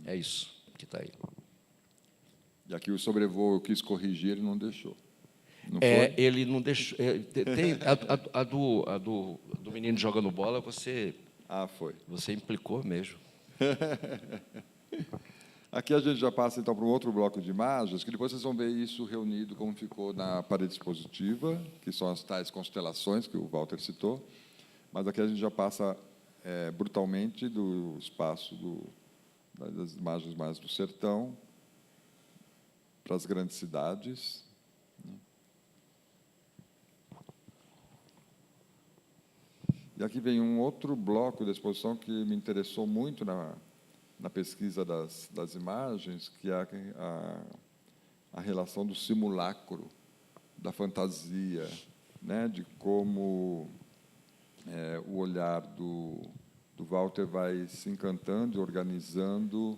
Speaker 2: É isso que está aí.
Speaker 1: E aqui o sobrevoo eu quis corrigir, ele não deixou. Não foi?
Speaker 2: Ele não deixou. Tem a do menino jogando bola, você
Speaker 1: Foi.
Speaker 2: implicou mesmo.
Speaker 1: Aqui a gente já passa, então, para um outro bloco de imagens, que depois vocês vão ver isso reunido como ficou na parede expositiva, que são as tais constelações que o Walter citou. Mas aqui a gente já passa brutalmente do espaço das imagens mais do sertão para as grandes cidades. E aqui vem um outro bloco da exposição que me interessou muito na pesquisa das imagens, que é a relação do simulacro, da fantasia, né, de como o olhar do Walter vai se encantando e organizando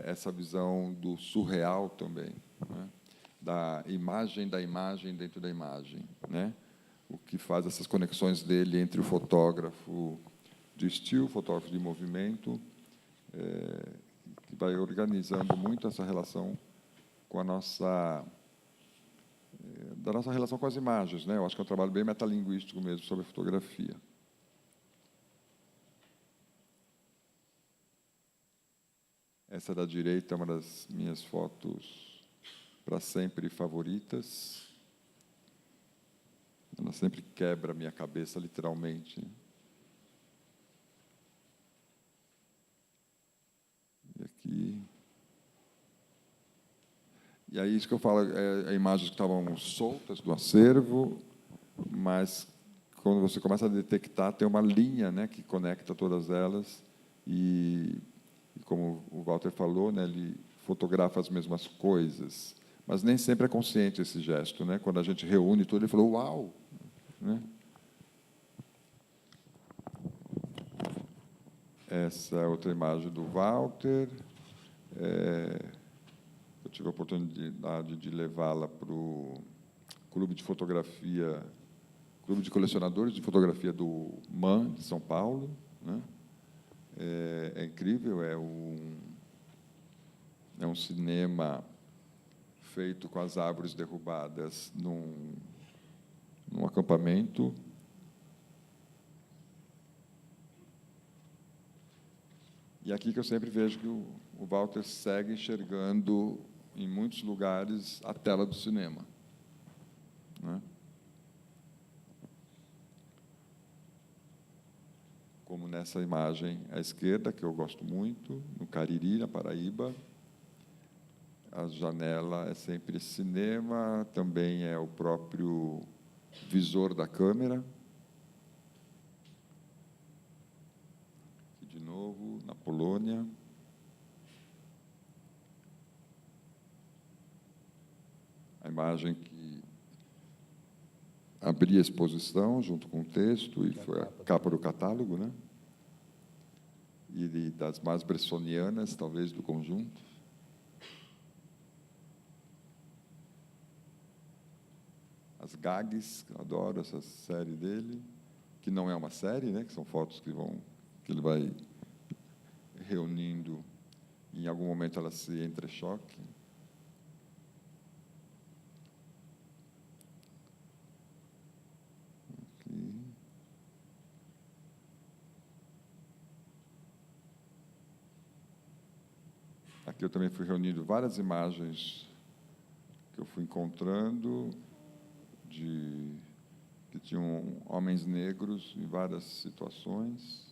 Speaker 1: essa visão do surreal também, né, da imagem dentro da imagem, né, o que faz essas conexões dele entre o fotógrafo de estilo, fotógrafo de movimento, que vai organizando muito essa relação com da nossa relação com as imagens, né? Eu acho que é um trabalho bem metalinguístico mesmo sobre a fotografia. Essa da direita é uma das minhas fotos para sempre favoritas. Ela sempre quebra a minha cabeça, literalmente. E aqui. E aí, isso que eu falo, imagens que estavam soltas do acervo, mas, quando você começa a detectar, tem uma linha, né, que conecta todas elas, e como o Walter falou, né, ele fotografa as mesmas coisas, mas nem sempre é consciente esse gesto, né? Quando a gente reúne tudo, ele falou, uau! Né? Essa é outra imagem do Walter. Eu tive a oportunidade de levá-la para o Clube de Fotografia, Clube de Colecionadores de Fotografia do MAN, de São Paulo, né? É incrível, é um cinema feito com as árvores derrubadas num acampamento. E aqui que eu sempre vejo que o Walter segue enxergando, em muitos lugares, a tela do cinema, né? Como nessa imagem à esquerda, que eu gosto muito, no Cariri, na Paraíba. A janela é sempre cinema, também é o próprio visor da câmera. Aqui de novo, na Polônia. A imagem que abri a exposição junto com o texto, e foi a capa do catálogo, né? E das mais bressonianas, talvez, do conjunto. As gags, eu adoro essa série dele, que não é uma série, né? Que são fotos que ele vai reunindo, e em algum momento ela se entrechoque. Aqui. Aqui eu também fui reunindo várias imagens que eu fui encontrando que tinham homens negros em várias situações.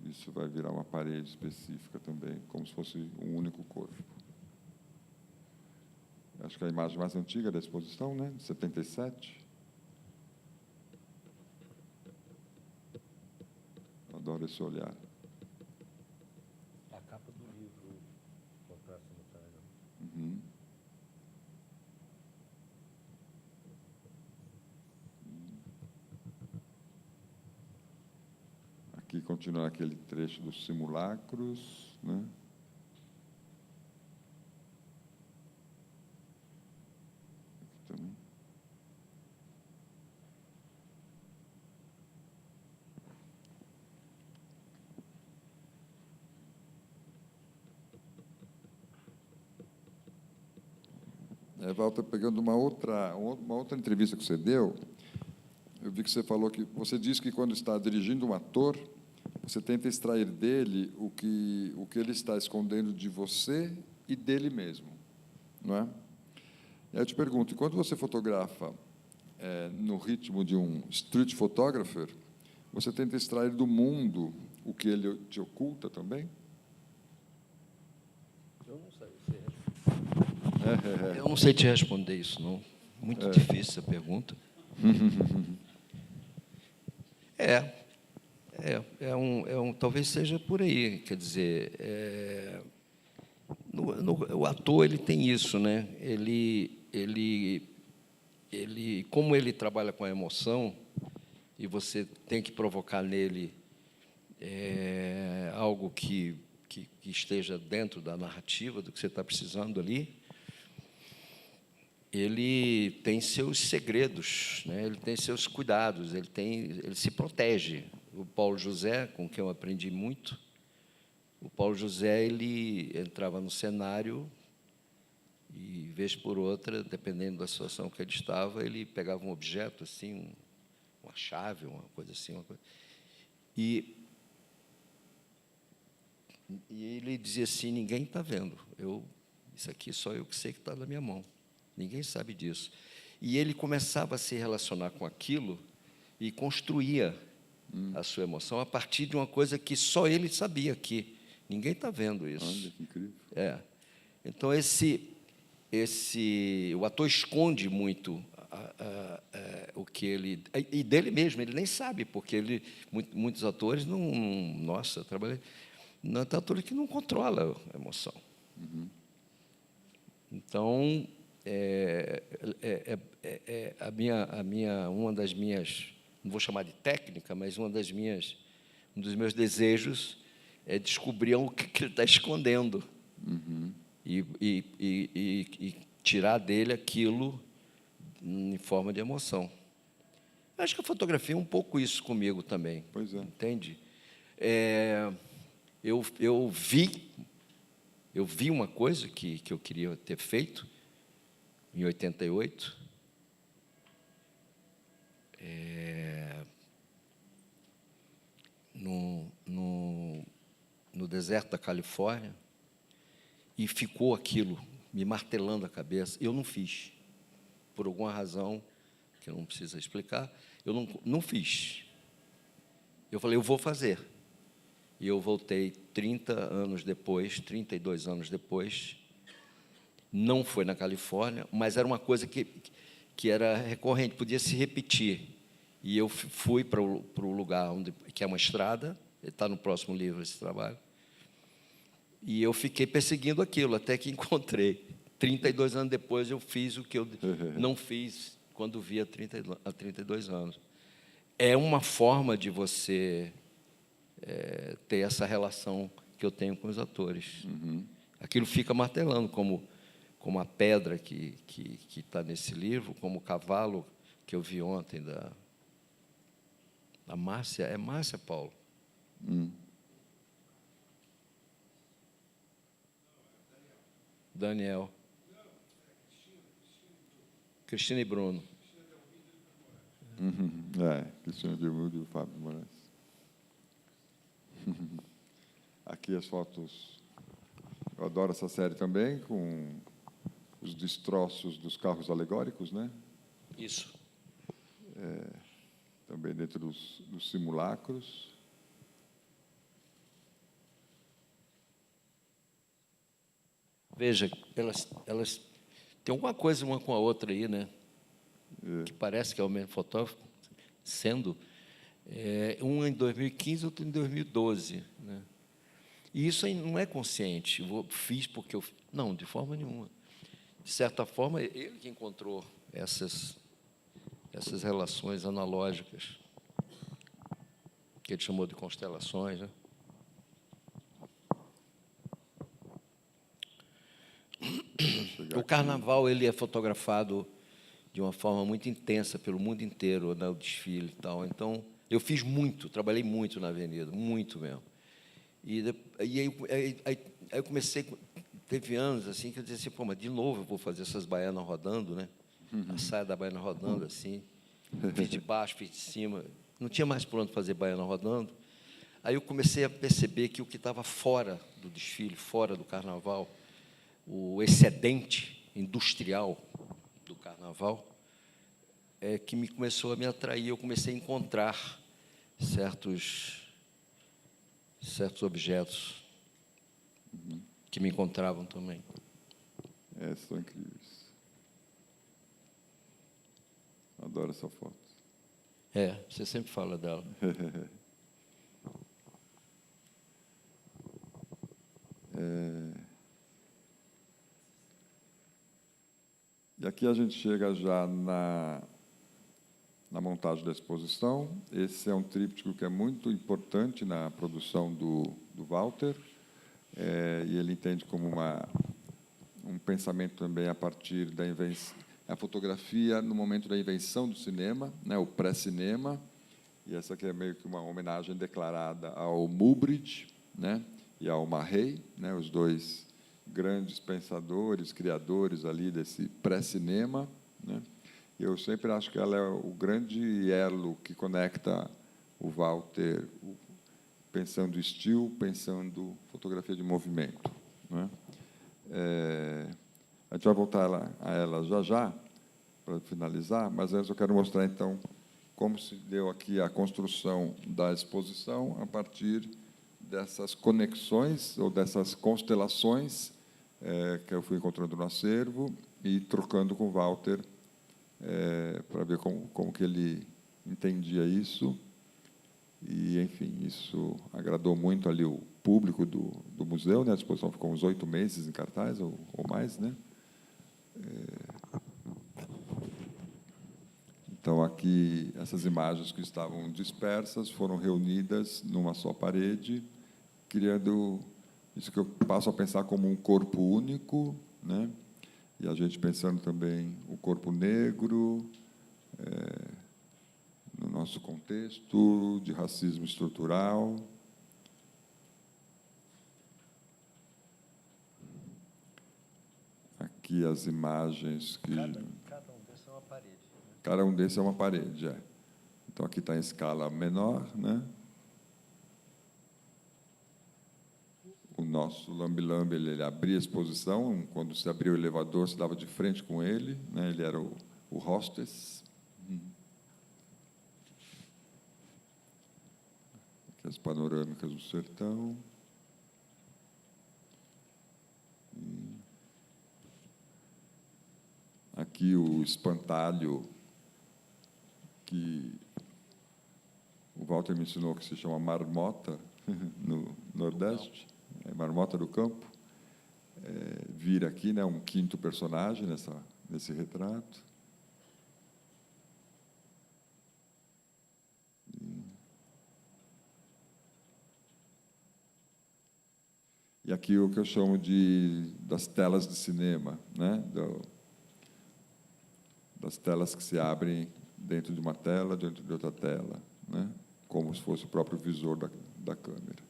Speaker 1: Isso vai virar uma parede específica também, como se fosse um único corpo. Acho que é a imagem mais antiga da exposição, né, de 77. Adoro esse olhar.
Speaker 2: A capa do livro, o próximo página.
Speaker 1: Uhum. Aqui continua aquele trecho dos simulacros, né? Aqui também. Walter, pegando uma outra entrevista que você deu, eu vi que você falou que você diz que quando está dirigindo um ator, você tenta extrair dele o que ele está escondendo de você e dele mesmo, não é? E aí eu te pergunto, e quando você fotografa no ritmo de um street photographer, você tenta extrair do mundo o que ele te oculta também?
Speaker 2: Eu não sei Eu não sei te responder isso, não. Muito difícil essa pergunta. Talvez seja por aí. Quer dizer, o ator ele tem isso, né? Como ele trabalha com a emoção, e você tem que provocar nele algo que esteja dentro da narrativa do que você está precisando ali. Ele tem seus segredos, né? Ele tem seus cuidados, ele se protege. O Paulo José, com quem eu aprendi muito, o Paulo José ele entrava no cenário e, vez por outra, dependendo da situação que ele estava, ele pegava um objeto, assim, uma chave, uma coisa assim, e ele dizia assim: ninguém está vendo, isso aqui só eu que sei que está na minha mão. Ninguém sabe disso. E ele começava a se relacionar com aquilo e construía a sua emoção a partir de uma coisa que só ele sabia, que ninguém está vendo isso.
Speaker 1: Olha, que incrível.
Speaker 2: Então, o ator esconde muito o que ele... E dele mesmo, ele nem sabe, porque muitos atores não... Nossa, eu trabalhei... Não, tem ator que não controla a emoção.
Speaker 1: Uhum.
Speaker 2: Então... uma das minhas, não vou chamar de técnica, mas um dos meus desejos é descobrir o que ele está escondendo.
Speaker 1: Uhum.
Speaker 2: E tirar dele aquilo em forma de emoção. Acho que a fotografia é um pouco isso comigo também.
Speaker 1: Pois é.
Speaker 2: Entende? Eu vi uma coisa que eu queria ter feito em 88, no deserto da Califórnia, e ficou aquilo me martelando a cabeça. Eu não fiz, por alguma razão que eu não preciso explicar, eu não fiz. Eu falei, eu vou fazer. E eu voltei 32 anos depois. Não foi na Califórnia, mas era uma coisa que era recorrente, podia se repetir. E eu fui para o lugar que é uma estrada, está no próximo livro esse trabalho, E eu fiquei perseguindo aquilo, até que encontrei. 32 anos depois, eu fiz o que eu não fiz quando vi há 32 anos. É uma forma de você ter essa relação que eu tenho com os atores. Aquilo fica martelando, como a pedra que está nesse livro, como o cavalo que eu vi ontem da Márcia. É Márcia, Paulo? Daniel. Cristina e Bruno.
Speaker 1: Cristina Delmudo e o Fábio Moraes. Aqui as fotos. Eu adoro essa série também, com os destroços dos carros alegóricos, né?
Speaker 2: Isso.
Speaker 1: Também dentro dos simulacros.
Speaker 2: Veja, elas têm alguma coisa uma com a outra aí, né? Que parece que é o mesmo fotógrafo, sendo um em 2015, outro em 2012, né? E isso aí não é consciente. Fiz porque eu... Não, de forma nenhuma. De certa forma, ele que encontrou essas relações analógicas, que ele chamou de constelações, né? O carnaval ele é fotografado de uma forma muito intensa pelo mundo inteiro, né, o desfile e tal. Então, eu fiz muito, trabalhei muito na avenida, muito mesmo. E aí eu comecei, teve anos assim que eu dizia assim, pô, mas de novo eu vou fazer essas baianas rodando, né? A saia da baiana rodando assim, fiz de baixo, fiz de cima, não tinha mais por onde fazer baiana rodando. Aí eu comecei a perceber que o que estava fora do desfile, fora do carnaval, o excedente industrial do carnaval, que começou a me atrair. Eu comecei a encontrar certos objetos que me encontravam também.
Speaker 1: São incríveis. Adoro essa foto.
Speaker 2: Você sempre fala dela.
Speaker 1: E aqui a gente chega já na montagem da exposição. Esse é um tríptico que é muito importante na produção do Walter, e ele entende como um pensamento também a partir da invenção, a fotografia no momento da invenção do cinema, né, o pré-cinema, e essa aqui é meio que uma homenagem declarada ao Muybridge, né, e ao Marrey, né, os dois grandes pensadores, criadores ali desse pré-cinema, né. Eu sempre acho que ela é o grande elo que conecta o Walter, pensando estilo, pensando fotografia de movimento, né. A gente vai voltar a ela já, para finalizar, mas antes eu quero mostrar, então, como se deu aqui a construção da exposição a partir dessas conexões ou dessas constelações que eu fui encontrando no acervo e trocando com o Walter para ver como que ele entendia isso. E, enfim, isso agradou muito ali o público do museu, né? A exposição ficou uns 8 meses em cartaz, ou mais, né? Então, aqui, essas imagens que estavam dispersas foram reunidas numa só parede, criando isso que eu passo a pensar como um corpo único, né? E a gente pensando também o corpo negro, no nosso contexto de racismo estrutural. Aqui as imagens que...
Speaker 2: Cada um desses é uma parede. Né?
Speaker 1: Cada um desses é uma parede, Então, aqui está em escala menor, né? O nosso lambe-lambe, ele abria a exposição, quando se abria o elevador, se dava de frente com ele, né? Ele era o hostess. Aqui as panorâmicas do sertão. Aqui o espantalho que o Walter me ensinou, que se chama marmota, no Nordeste, Marmota do Campo, vir aqui, né, um quinto personagem nesse retrato. E aqui o que eu chamo das telas de cinema, né? Das telas que se abrem dentro de uma tela, dentro de outra tela, né? Como se fosse o próprio visor da câmera.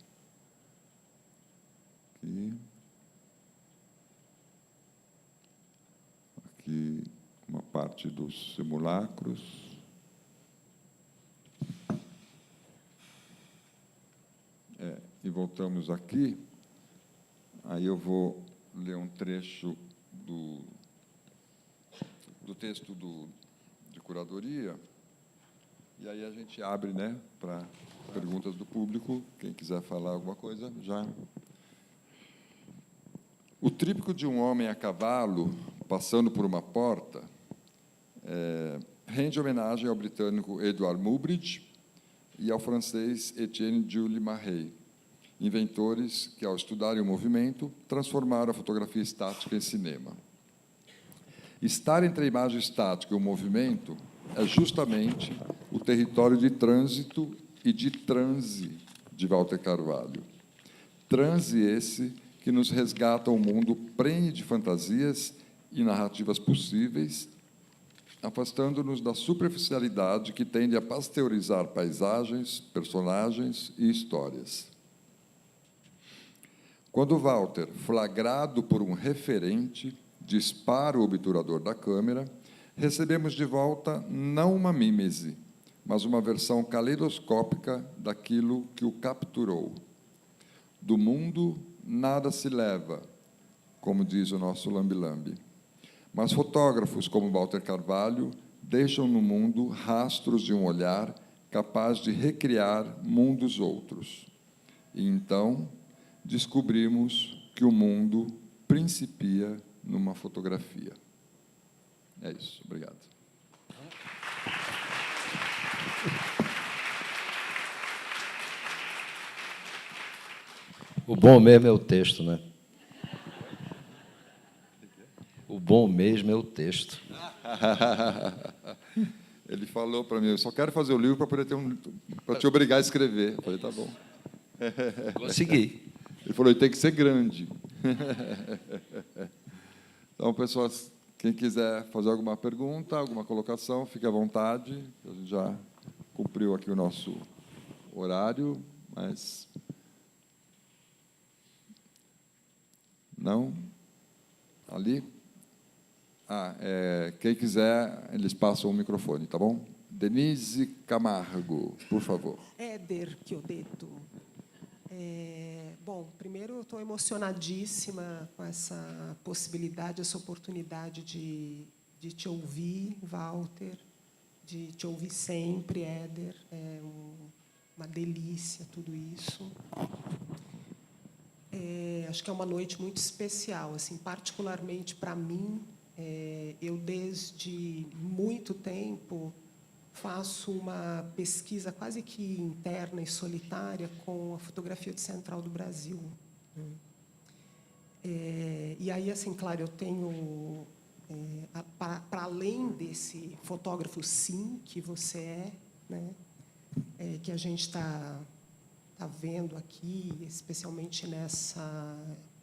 Speaker 1: Aqui uma parte dos simulacros. E voltamos aqui. Aí eu vou ler um trecho do texto de curadoria, e aí a gente abre, né, para perguntas do público. Quem quiser falar alguma coisa, já. O tríptico de um homem a cavalo passando por uma porta rende homenagem ao britânico Edward Muybridge e ao francês Etienne Jules Marey, inventores que, ao estudarem o movimento, transformaram a fotografia estática em cinema. Estar entre a imagem estática e o movimento é justamente o território de trânsito e de transe de Walter Carvalho. Transe esse que nos resgata um mundo prenhe de fantasias e narrativas possíveis, afastando-nos da superficialidade que tende a pasteurizar paisagens, personagens e histórias. Quando Walter, flagrado por um referente, dispara o obturador da câmera, recebemos de volta não uma mímese, mas uma versão caleidoscópica daquilo que o capturou. Do mundo, nada se leva, como diz o nosso lambe-lambe. Mas fotógrafos como Walter Carvalho deixam no mundo rastros de um olhar capaz de recriar mundos outros. E, então, descobrimos que o mundo principia numa fotografia. É isso. Obrigado.
Speaker 2: O bom mesmo é o texto, né? O bom mesmo é o texto.
Speaker 1: Ele falou para mim: eu só quero fazer o livro para poder para te obrigar a escrever. Eu falei: tá bom.
Speaker 2: Consegui.
Speaker 1: Ele falou: tem que ser grande. Então, pessoas, quem quiser fazer alguma pergunta, alguma colocação, fique à vontade. A gente já cumpriu aqui o nosso horário, mas não. Ali. Quem quiser, eles passam o microfone, tá bom? Denise Camargo, por favor.
Speaker 4: Éder Chiodeto. Bom, primeiro, eu estou emocionadíssima com essa possibilidade, essa oportunidade de te ouvir, Walter, de te ouvir sempre, Éder. É uma delícia tudo isso. Acho que é uma noite muito especial, assim, particularmente para mim. Eu, desde muito tempo, faço uma pesquisa quase que interna e solitária com a fotografia de Central do Brasil. E aí, assim, claro, eu tenho, para além desse fotógrafo, sim, que você é, né, que a gente está vendo aqui, especialmente nessa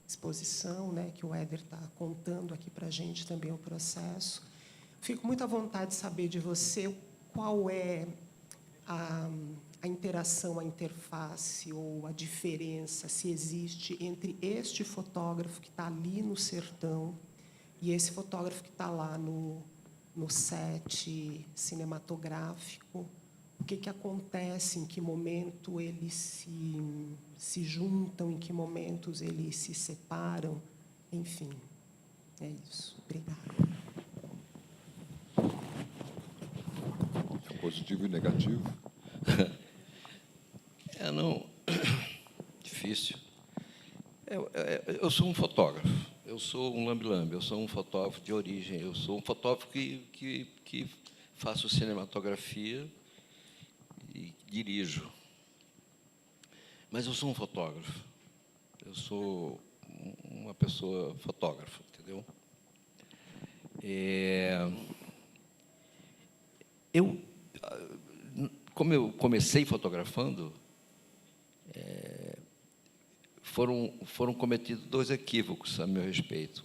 Speaker 4: exposição, né, que o Éder está contando aqui para a gente também o processo. Fico muito à vontade de saber de você qual é a interação, a interface ou a diferença, se existe, entre este fotógrafo que está ali no sertão e esse fotógrafo que está lá no set cinematográfico. O que acontece, em que momento eles se juntam, em que momentos eles se separam, enfim. É isso. Obrigada.
Speaker 1: Positivo e negativo?
Speaker 2: Não. Difícil. Eu sou um fotógrafo. Eu sou um lambe-lambe. Eu sou um fotógrafo de origem. Eu sou um fotógrafo que faço cinematografia e dirijo. Mas eu sou um fotógrafo. Eu sou uma pessoa fotógrafa, entendeu? Como eu comecei fotografando, foram cometidos 2 equívocos a meu respeito.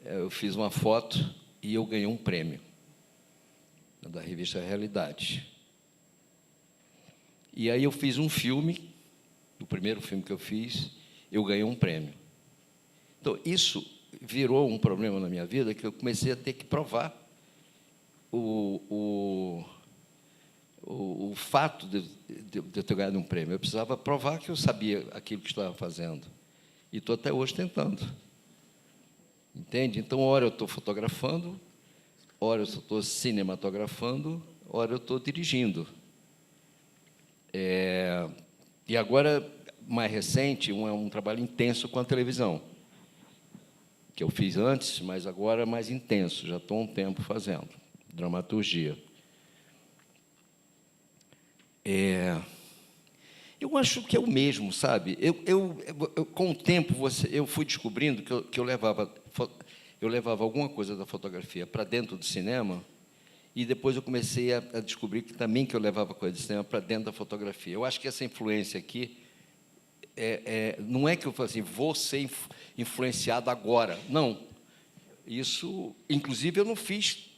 Speaker 2: Eu fiz uma foto e eu ganhei um prêmio da revista Realidade. E aí eu fiz um filme, o primeiro filme que eu fiz, eu ganhei um prêmio. Então, isso virou um problema na minha vida, que eu comecei a ter que provar o fato de eu ter ganhado um prêmio. Eu precisava provar que eu sabia aquilo que estava fazendo. E estou até hoje tentando. Entende? Então, ora eu estou fotografando, ora eu estou cinematografando, ora eu estou dirigindo. E agora, mais recente, um trabalho intenso com a televisão, que eu fiz antes, mas agora mais intenso, já estou há um tempo fazendo, dramaturgia. Eu acho que é o mesmo, sabe? Com o tempo, eu fui descobrindo que eu levava alguma coisa da fotografia para dentro do cinema, e depois eu comecei a descobrir que eu levava coisa do cinema para dentro da fotografia. Eu acho que essa influência aqui não é que eu falo assim, vou ser influenciado agora. Não. Isso, inclusive, eu não fiz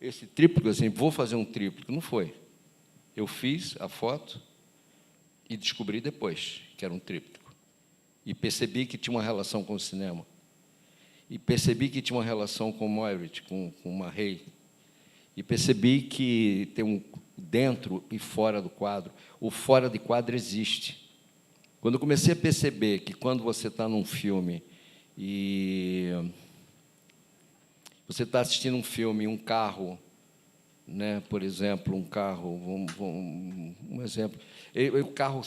Speaker 2: esse tríptico, assim, vou fazer um tríptico. Não foi. Eu fiz a foto e descobri depois que era um tríptico. E percebi que tinha uma relação com o cinema. E percebi que tinha uma relação com o Moirich, com o Marrey. E percebi que tem dentro e fora do quadro. O fora de quadro existe. Quando eu comecei a perceber que, quando você está num filme e você está assistindo um filme, um carro, né, por exemplo, um carro, um exemplo, o carro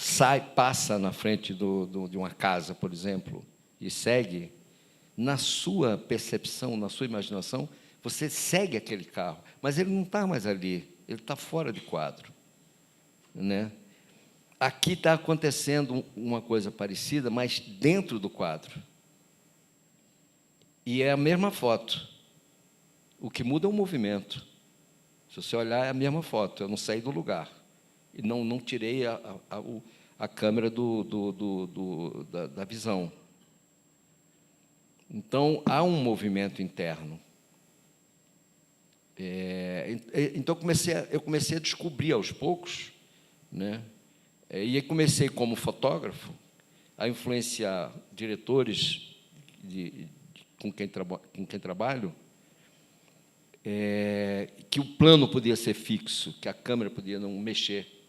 Speaker 2: passa na frente de uma casa, por exemplo, e segue, na sua percepção, na sua imaginação, você segue aquele carro, mas ele não está mais ali, ele está fora de quadro, né? Aqui está acontecendo uma coisa parecida, mas dentro do quadro. E é a mesma foto. O que muda é o movimento. Se você olhar, é a mesma foto. Eu não saí do lugar. E não tirei a câmera da visão. Então, há um movimento interno. Então, eu comecei a descobrir aos poucos, né? E aí comecei, como fotógrafo, a influenciar diretores com quem trabalho, que o plano podia ser fixo, que a câmera podia não mexer,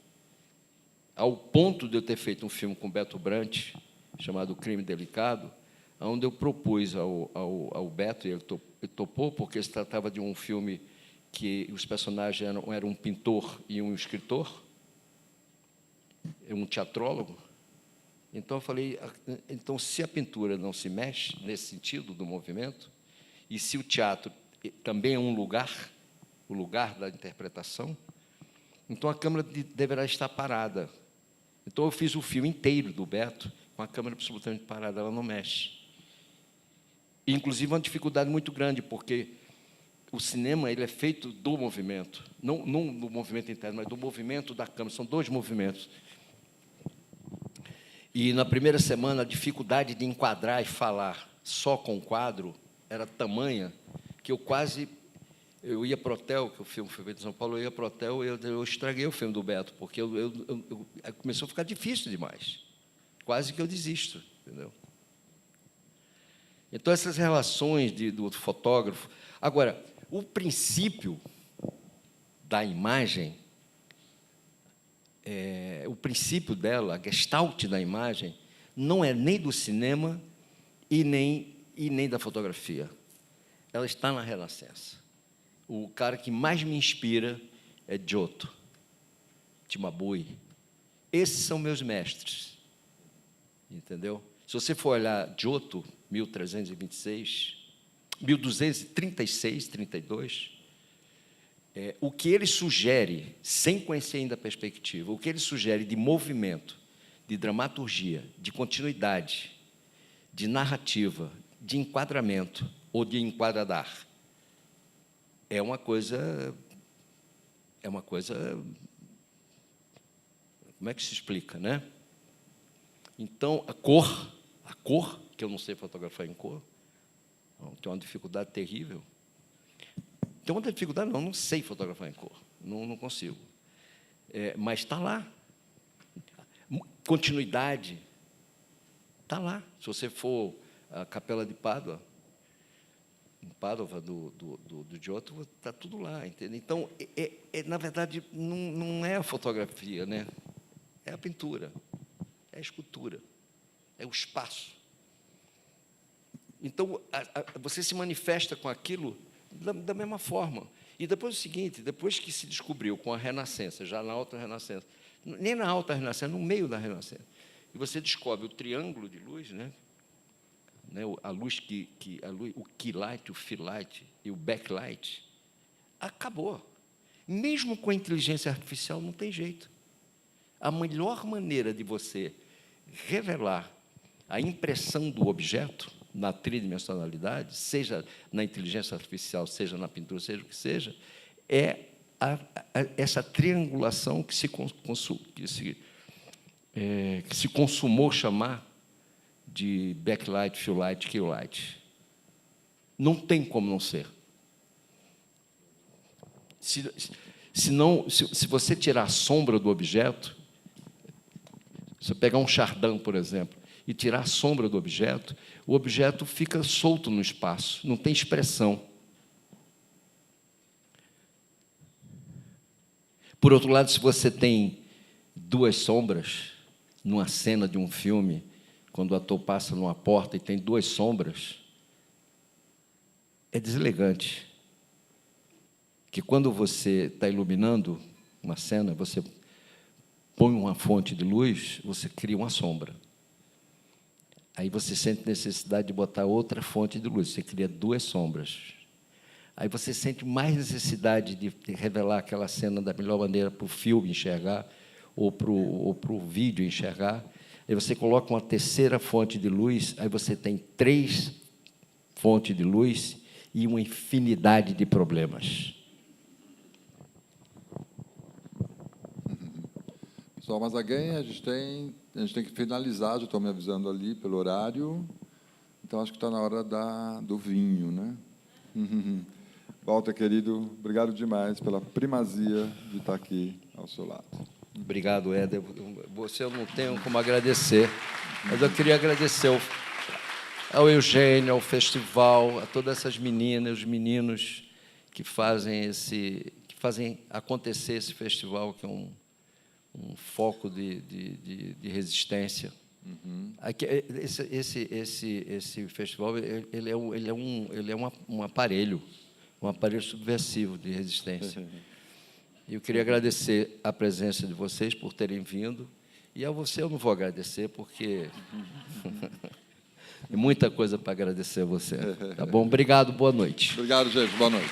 Speaker 2: ao ponto de eu ter feito um filme com Beto Brant, chamado Crime Delicado, onde eu propus ao Beto, e ele topou, porque se tratava de um filme que os personagens eram um pintor e um escritor, um teatrólogo. Então, eu falei, então, se a pintura não se mexe, nesse sentido do movimento, e se o teatro também é um lugar, o lugar da interpretação, então a câmera deverá estar parada. Então, eu fiz o filme inteiro do Beto com a câmera absolutamente parada, ela não mexe. E, inclusive, uma dificuldade muito grande, porque o cinema ele é feito do movimento, não do movimento interno, mas do movimento da câmera, são 2 movimentos. E, na primeira semana, a dificuldade de enquadrar e falar só com o quadro era tamanha que eu ia para o hotel, que o filme foi feito em São Paulo, eu ia para o hotel e eu estraguei o filme do Beto, porque começou a ficar difícil demais. Quase que eu desisto, entendeu? Então, essas relações do fotógrafo... Agora, o princípio da imagem, o princípio dela, a gestalt da imagem, não é nem do cinema e nem da fotografia. Ela está na Renascença. O cara que mais me inspira é Giotto, Cimabue. Esses são meus mestres. Entendeu? Se você for olhar Giotto, 1236, 32, o que ele sugere, sem conhecer ainda a perspectiva, o que ele sugere de movimento, de dramaturgia, de continuidade, de narrativa, de enquadramento ou de enquadrar. É uma coisa... Como é que se explica, né? Então, a cor, que eu não sei fotografar em cor, tenho uma dificuldade terrível. Tenho uma dificuldade, não sei fotografar em cor, não consigo. Mas está lá. Continuidade, está lá. Se você for à Capela de Pádua, em Pádua, do Giotto, está tudo lá, entende? Então, na verdade, não é a fotografia, né? É a pintura, é a escultura, é o espaço. Então, você se manifesta com aquilo da mesma forma. E depois o seguinte, depois que se descobriu com a Renascença, já na Alta Renascença, nem na Alta Renascença, no meio da Renascença, e você descobre o triângulo de luz, né? A luz o keylight, o fill-light e o backlight, acabou. Mesmo com a inteligência artificial, não tem jeito. A melhor maneira de você revelar a impressão do objeto na tridimensionalidade, seja na inteligência artificial, seja na pintura, seja o que seja, é essa triangulação que se consumou chamar de backlight, fill-light, keylight. Não tem como não ser. Se você tirar a sombra do objeto, se você pegar um Chardin, por exemplo, e tirar a sombra do objeto, o objeto fica solto no espaço, não tem expressão. Por outro lado, se você tem duas sombras numa cena de um filme, quando o ator passa numa porta e tem duas sombras, é deselegante. Que quando você está iluminando uma cena, você põe uma fonte de luz, você cria uma sombra. Aí você sente necessidade de botar outra fonte de luz, você cria duas sombras. Aí você sente mais necessidade de revelar aquela cena da melhor maneira para o filme enxergar, ou para o vídeo enxergar. Aí você coloca uma terceira fonte de luz, aí você tem 3 fontes de luz e uma infinidade de problemas.
Speaker 1: Pessoal, mas alguém, a gente tem que finalizar, já estou me avisando ali pelo horário, então acho que está na hora do vinho, né? Walter, querido, obrigado demais pela primazia de estar aqui ao seu lado.
Speaker 2: Obrigado, Éder. Você eu não tenho como agradecer, mas eu queria agradecer ao Eugênio, ao festival, a todas essas meninas, os meninos que fazem acontecer esse festival, que é um foco de resistência. Aqui, esse festival ele é um aparelho subversivo de resistência. E eu queria agradecer a presença de vocês por terem vindo, e a você eu não vou agradecer, porque tem muita coisa para agradecer a você. Tá bom? Obrigado, boa noite.
Speaker 1: Obrigado, gente. Boa noite.